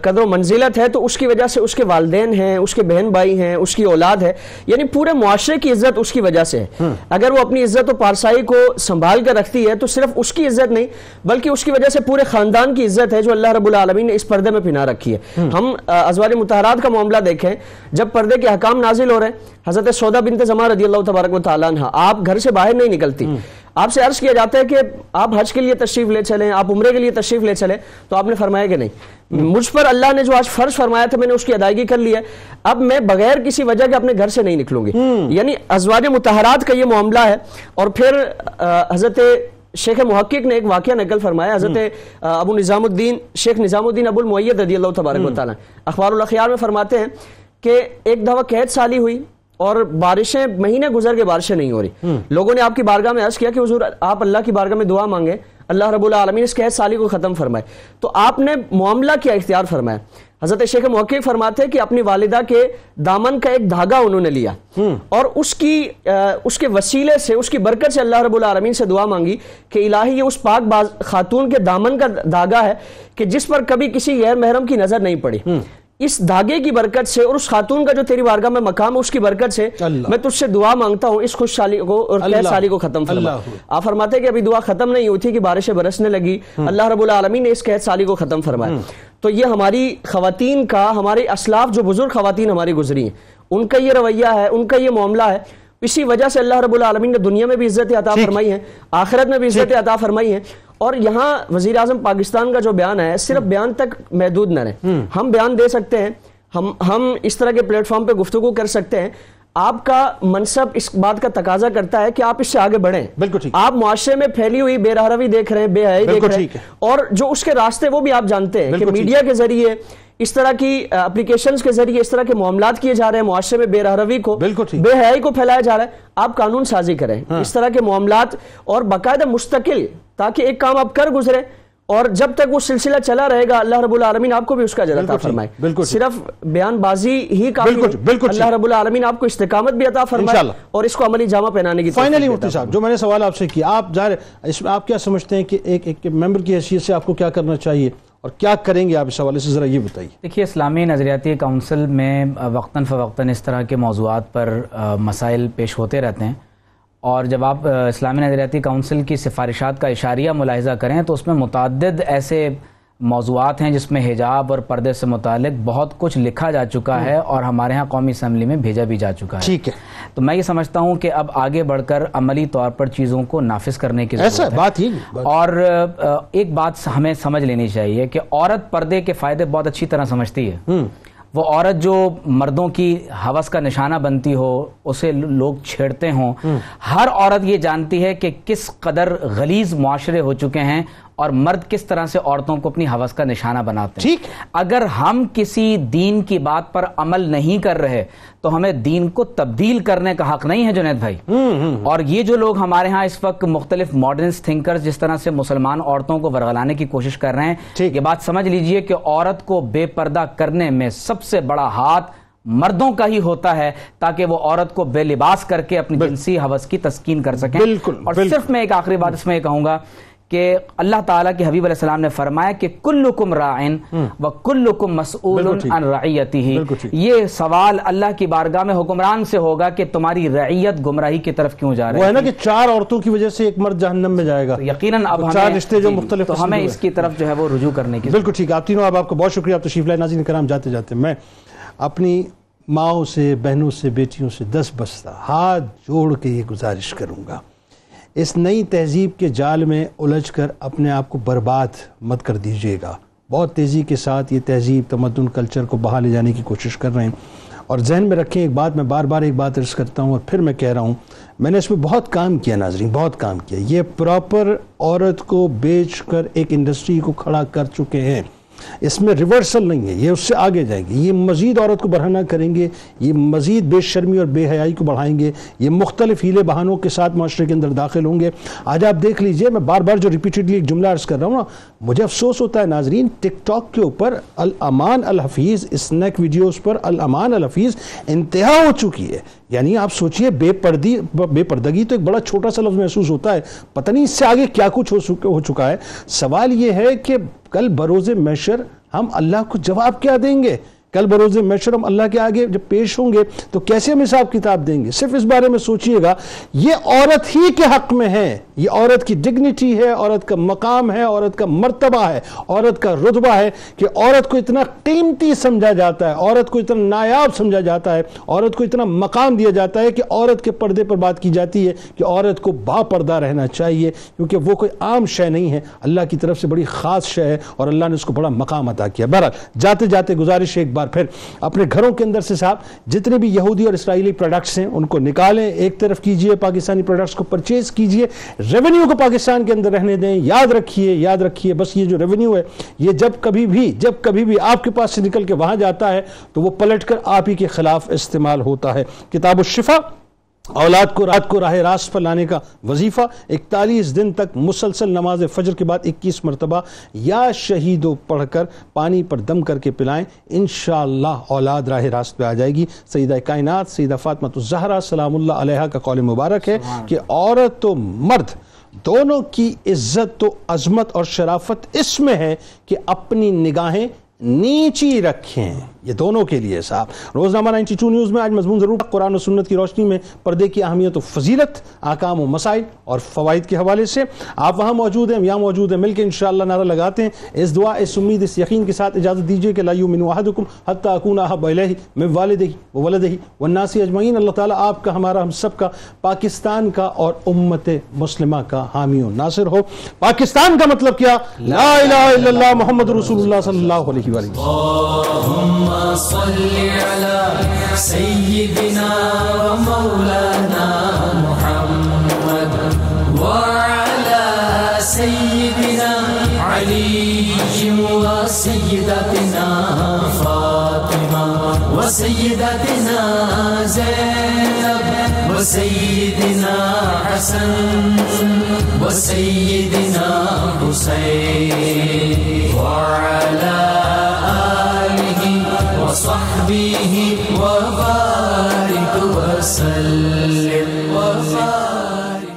قدر و منزلت ہے تو اس کی وجہ سے اس کے والدین ہیں، اس کے بہن بھائی ہیں، اس کی اولاد ہے، یعنی پورے معاشرے کی عزت اس کی وجہ سے ہے۔ اگر وہ اپنی عزت و پارسائی کو سنبھال کر رکھتی ہے تو صرف اس کی عزت نہیں بلکہ اس کی وجہ سے پورے خاندان کی عزت ہے جو اللہ رب العالمین نے اس پردے میں پنا رکھی ہے۔ ہم ازواج مطہرات کا معاملہ دیکھیں، جب پردے کے احکام نازل ہو رہے ہیں، حضرت سودا بنت زمعہ رضی اللہ تبارک و تعالیٰ عنہا آپ گھر سے باہر نہیں نکلتی، آپ سے عرض کیا جاتا ہے کہ آپ حج کے لیے تشریف لے چلیں، آپ عمرے کے لیے تشریف لے چلیں، تو آپ نے فرمایا کہ نہیں، مجھ پر اللہ نے جو آج فرض فرمایا تھا میں نے اس کی ادائیگی کر لی ہے، اب میں بغیر کسی وجہ کے اپنے گھر سے نہیں نکلوں گی۔ یعنی ازواج مطہرات کا یہ معاملہ ہے۔ اور پھر حضرت شیخ محقق نے ایک واقعہ نقل فرمایا، حضرت ابو نظام الدین شیخ نظام الدین ابو المؤید رضی اللہ تبارک و تعالیٰ اخبار الاخیار میں فرماتے ہیں کہ ایک دفعہ قحط سالی ہوئی اور بارشیں مہینے گزر کے بارشیں نہیں ہو رہی، لوگوں نے آپ کی بارگاہ میں عرض کیا کہ حضور آپ اللہ کی بارگاہ میں دعا مانگیں، اللہ رب العالمین اس قحط سالی کو ختم فرمائے، تو آپ نے معاملہ کیا اختیار فرمایا؟ حضرت شیخ محقق فرماتے ہیں کہ اپنی والدہ کے دامن کا ایک دھاگا انہوں نے لیا اور اس کے وسیلے سے، اس کی برکت سے اللہ رب العالمین سے دعا مانگی کہ الہی یہ اس پاک خاتون کے دامن کا دھاگا ہے کہ جس پر کبھی کسی غیر محرم کی نظر نہیں پڑی، اس دھاگے کی برکت سے اور اس خاتون کا جو تیری بارگاہ میں مقام ہے اس کی برکت سے میں تجھ سے دعا مانگتا ہوں اس خوش سالی کو اور قحط سالی کو ختم فرما۔ آپ فرماتے ہیں کہ ابھی دعا ختم نہیں ہوئی تھی کہ بارشیں برسنے لگی، اللہ رب العالمین نے اس قحط سالی کو ختم فرمایا۔ تو یہ ہماری خواتین کا، ہمارے اسلاف جو بزرگ خواتین ہماری گزری ہیں، ان کا یہ رویہ ہے، ان کا یہ معاملہ ہے، اسی وجہ سے اللہ رب العالمین نے دنیا میں بھی عزت عطا فرمائی ہے، آخرت میں بھی عزت عطا فرمائی ہے۔ اور یہاں وزیر اعظم پاکستان کا جو بیان ہے صرف بیان تک محدود نہ رہے، ہم بیان دے سکتے ہیں، ہم اس طرح کے پلیٹ فارم پہ گفتگو کر سکتے ہیں، آپ کا منصب اس بات کا تقاضا کرتا ہے کہ آپ اس سے آگے بڑھیں۔ آپ معاشرے میں پھیلی ہوئی بے راہ روی دیکھ رہے ہیں، بے حیائی دیکھ رہے ہیں، اور جو اس کے راستے وہ بھی آپ جانتے ہیں کہ میڈیا کے ذریعے اس طرح کی اپلیکیشنز کے ذریعے اس طرح کے معاملات کیے جا رہے ہیں، معاشرے میں بے راہ روی کو، بے حیائی کو پھیلایا جا رہا ہے، آپ قانون سازی کریں اس طرح کے معاملات اور باقاعدہ مستقل، تاکہ ایک کام آپ کر گزرے اور جب تک وہ سلسلہ چلا رہے گا اللہ رب العالمین آپ کو بھی اس کا اجر عطا فرمائے۔ صرف بیان بازی ہی کافی نہیں، اللہ رب العالمین آپ کو استقامت بھی عطا فرمائے اور اس کو عملی جامہ پہنانے کی۔ فائنلی مفتی صاحب، جو میں نے سوال آپ سے کیا، آپ ظاہر اس میں آپ کیا سمجھتے ہیں کہ ایک ممبر کی حیثیت سے آپ کو کیا کرنا چاہیے اور کیا کریں گے آپ اس حوالے سے، ذرا یہ بتائیے۔ دیکھیے، اسلامی نظریاتی کونسل میں وقتاً فوقتاً اس طرح کے موضوعات پر مسائل پیش ہوتے رہتے ہیں، اور جب آپ اسلامی نظریاتی کونسل کی سفارشات کا اشاریہ ملاحظہ کریں تو اس میں متعدد ایسے موضوعات ہیں جس میں حجاب اور پردے سے متعلق بہت کچھ لکھا جا چکا ہے اور ہمارے ہاں قومی اسمبلی میں بھیجا بھی جا چکا ہے۔ ٹھیک ہے، تو میں یہ سمجھتا ہوں کہ اب آگے بڑھ کر عملی طور پر چیزوں کو نافذ کرنے کی ضرورت ہے۔ اور ایک بات ہمیں سمجھ لینی چاہیے کہ عورت پردے کے فائدے بہت اچھی طرح سمجھتی ہے۔ وہ عورت جو مردوں کی ہوس کا نشانہ بنتی ہو، اسے لوگ چھیڑتے ہوں، ہر عورت یہ جانتی ہے کہ کس قدر غلیظ معاشرے ہو چکے ہیں اور مرد کس طرح سے عورتوں کو اپنی ہوس کا نشانہ بناتے ہیں. ٹھیک. اگر ہم کسی دین کی بات پر عمل نہیں کر رہے تو ہمیں دین کو تبدیل کرنے کا حق نہیں ہے جنید بھائی. اور یہ جو لوگ ہمارے ہاں اس وقت مختلف ماڈرنس تھنکرز جس طرح سے مسلمان عورتوں کو ورگلانے کی کوشش کر رہے ہیں، یہ بات سمجھ لیجئے کہ عورت کو بے پردہ کرنے میں سب سے بڑا ہاتھ مردوں کا ہی ہوتا ہے، تاکہ وہ عورت کو بے لباس کر کے اپنی جنسی ہوس کی تسکین کر سکیں. اور صرف میں ایک آخری بات اس میں یہ کہوں گا کہ اللہ تعالیٰ کے حبیب علیہ السلام نے فرمایا کہ کلکم راعن وکلکم مسئول عن رعیتہ. یہ سوال اللہ کی بارگاہ میں حکمران سے ہوگا کہ تمہاری رعیت گمراہی کی طرف کیوں جا رہی ہے. وہ ہے نا کہ 4 عورتوں کی وجہ سے ایک مرد جہنم میں جائے گا. یقیناً اب 4 رشتے جو مختلف، تو ہمیں اس کی طرف جو ہے وہ رجوع کرنے کی. بالکل ٹھیک. آپ تینوں آپ کا بہت شکریہ. آپ تشریف لائے. ناظرین کرام، جاتے جاتے میں اپنی ماؤں سے، بہنوں سے، بیٹیوں سے 10 بستہ ہاتھ جوڑ کے یہ گزارش کروں گا، اس نئی تہذیب کے جال میں الجھ کر اپنے آپ کو برباد مت کر دیجیے گا. بہت تیزی کے ساتھ یہ تہذیب، تمدن، کلچر کو بہا لے جانے کی کوشش کر رہے ہیں. اور ذہن میں رکھیں ایک بات، میں بار بار ایک بات عرض کرتا ہوں اور پھر میں کہہ رہا ہوں، میں نے اس میں بہت کام کیا ناظرین، بہت کام کیا. یہ پراپر عورت کو بیچ کر ایک انڈسٹری کو کھڑا کر چکے ہیں. اس میں ریورسل نہیں ہے، یہ اس سے آگے جائیں گے. یہ مزید عورت کو برہنہ کریں گے، یہ مزید بے شرمی اور بے حیائی کو بڑھائیں گے، یہ مختلف ہیلے بہانوں کے ساتھ معاشرے کے اندر داخل ہوں گے. آج آپ دیکھ لیجئے، میں بار بار جو ریپیٹڈلی ایک جملہ عرض کر رہا ہوں نا، مجھے افسوس ہوتا ہے ناظرین، ٹک ٹاک کے اوپر الامان الحفیظ اسنیک ویڈیوز پر الامان الحفیظ انتہا ہو چکی ہے. یعنی آپ سوچئے، بے پردگی تو ایک بڑا چھوٹا سا لفظ محسوس ہوتا ہے، پتہ نہیں اس سے آگے کیا کچھ ہو چکا ہے. سوال یہ ہے کہ کل بروز محشر ہم اللہ کو جواب کیا دیں گے؟ کل بروز محشر ہم اللہ کے آگے جب پیش ہوں گے تو کیسے ہم حساب کتاب دیں گے؟ صرف اس بارے میں سوچئے گا، یہ عورت ہی کے حق میں ہے. یہ عورت کی ڈگنیٹی ہے، عورت کا مقام ہے، عورت کا مرتبہ ہے، عورت کا رتبہ ہے کہ عورت کو اتنا قیمتی سمجھا جاتا ہے، عورت کو اتنا نایاب سمجھا جاتا ہے، عورت کو اتنا مقام دیا جاتا ہے کہ عورت کے پردے پر بات کی جاتی ہے کہ عورت کو با پردہ رہنا چاہیے، کیونکہ وہ کوئی عام شے نہیں ہے، اللہ کی طرف سے بڑی خاص شے ہے اور اللہ نے اس کو بڑا مقام عطا کیا. بہرحال جاتے جاتے گزارش ایک بار پھر، اپنے گھروں کے اندر سے صاحب جتنے بھی یہودی اور اسرائیلی پروڈکٹس ہیں ان کو نکالیں، ایک طرف کیجئے، پاکستانی پروڈکٹس کو پرچیز کیجئے، ریونیو کو پاکستان کے اندر رہنے دیں. یاد رکھیے بس یہ جو ریونیو ہے، یہ جب کبھی بھی آپ کے پاس سے نکل کے وہاں جاتا ہے تو وہ پلٹ کر آپ ہی کے خلاف استعمال ہوتا ہے. کتاب الشفا، اولاد کو رات کو راہ راست پر لانے کا وظیفہ، 41 دن تک مسلسل نماز فجر کے بعد 21 مرتبہ یا شہیدو پڑھ کر پانی پر دم کر کے پلائیں، انشاءاللہ اولاد راہ راست پہ آ جائے گی. سیدہ کائنات سیدہ فاطمہ الزہرا سلام اللہ علیہا کا قول مبارک ہے کہ عورت و مرد دونوں کی عزت و عظمت اور شرافت اس میں ہے کہ اپنی نگاہیں نیچی رکھیں. یہ دونوں کے لیے صاحب. روزنامہ 92 نیوز میں آج مضمون ضرور قرآن و سنت کی روشنی میں پردے کی اہمیت و فضیلت، احکام و مسائل اور فوائد کے حوالے سے. آپ وہاں موجود ہیں، یہاں موجود ہیں، مل کے انشاءاللہ نعرہ لگاتے ہیں. اس دعا، اس امید، اس یقین کے ساتھ اجازت دیجیے کہ لا یؤمن احدکم حتی اکون احب الیہ من والدہ وولدہ والناس اجمعین. اللہ تعالیٰ آپ کا، ہمارا، ہم سب کا، پاکستان کا اور امت مسلمہ کا حامی و ناصر ہو. پاکستان کا مطلب کیا؟ لا الہ الا اللہ محمد رسول اللہ صلی اللہ علیہ وآلہ وسلم. صل على سيدنا ومولانا محمد وعلى سيدنا علي وسيدتنا فاطمة وسيدتنا زينب وسيدنا حسن وسيدنا حسين وعلى وصحبه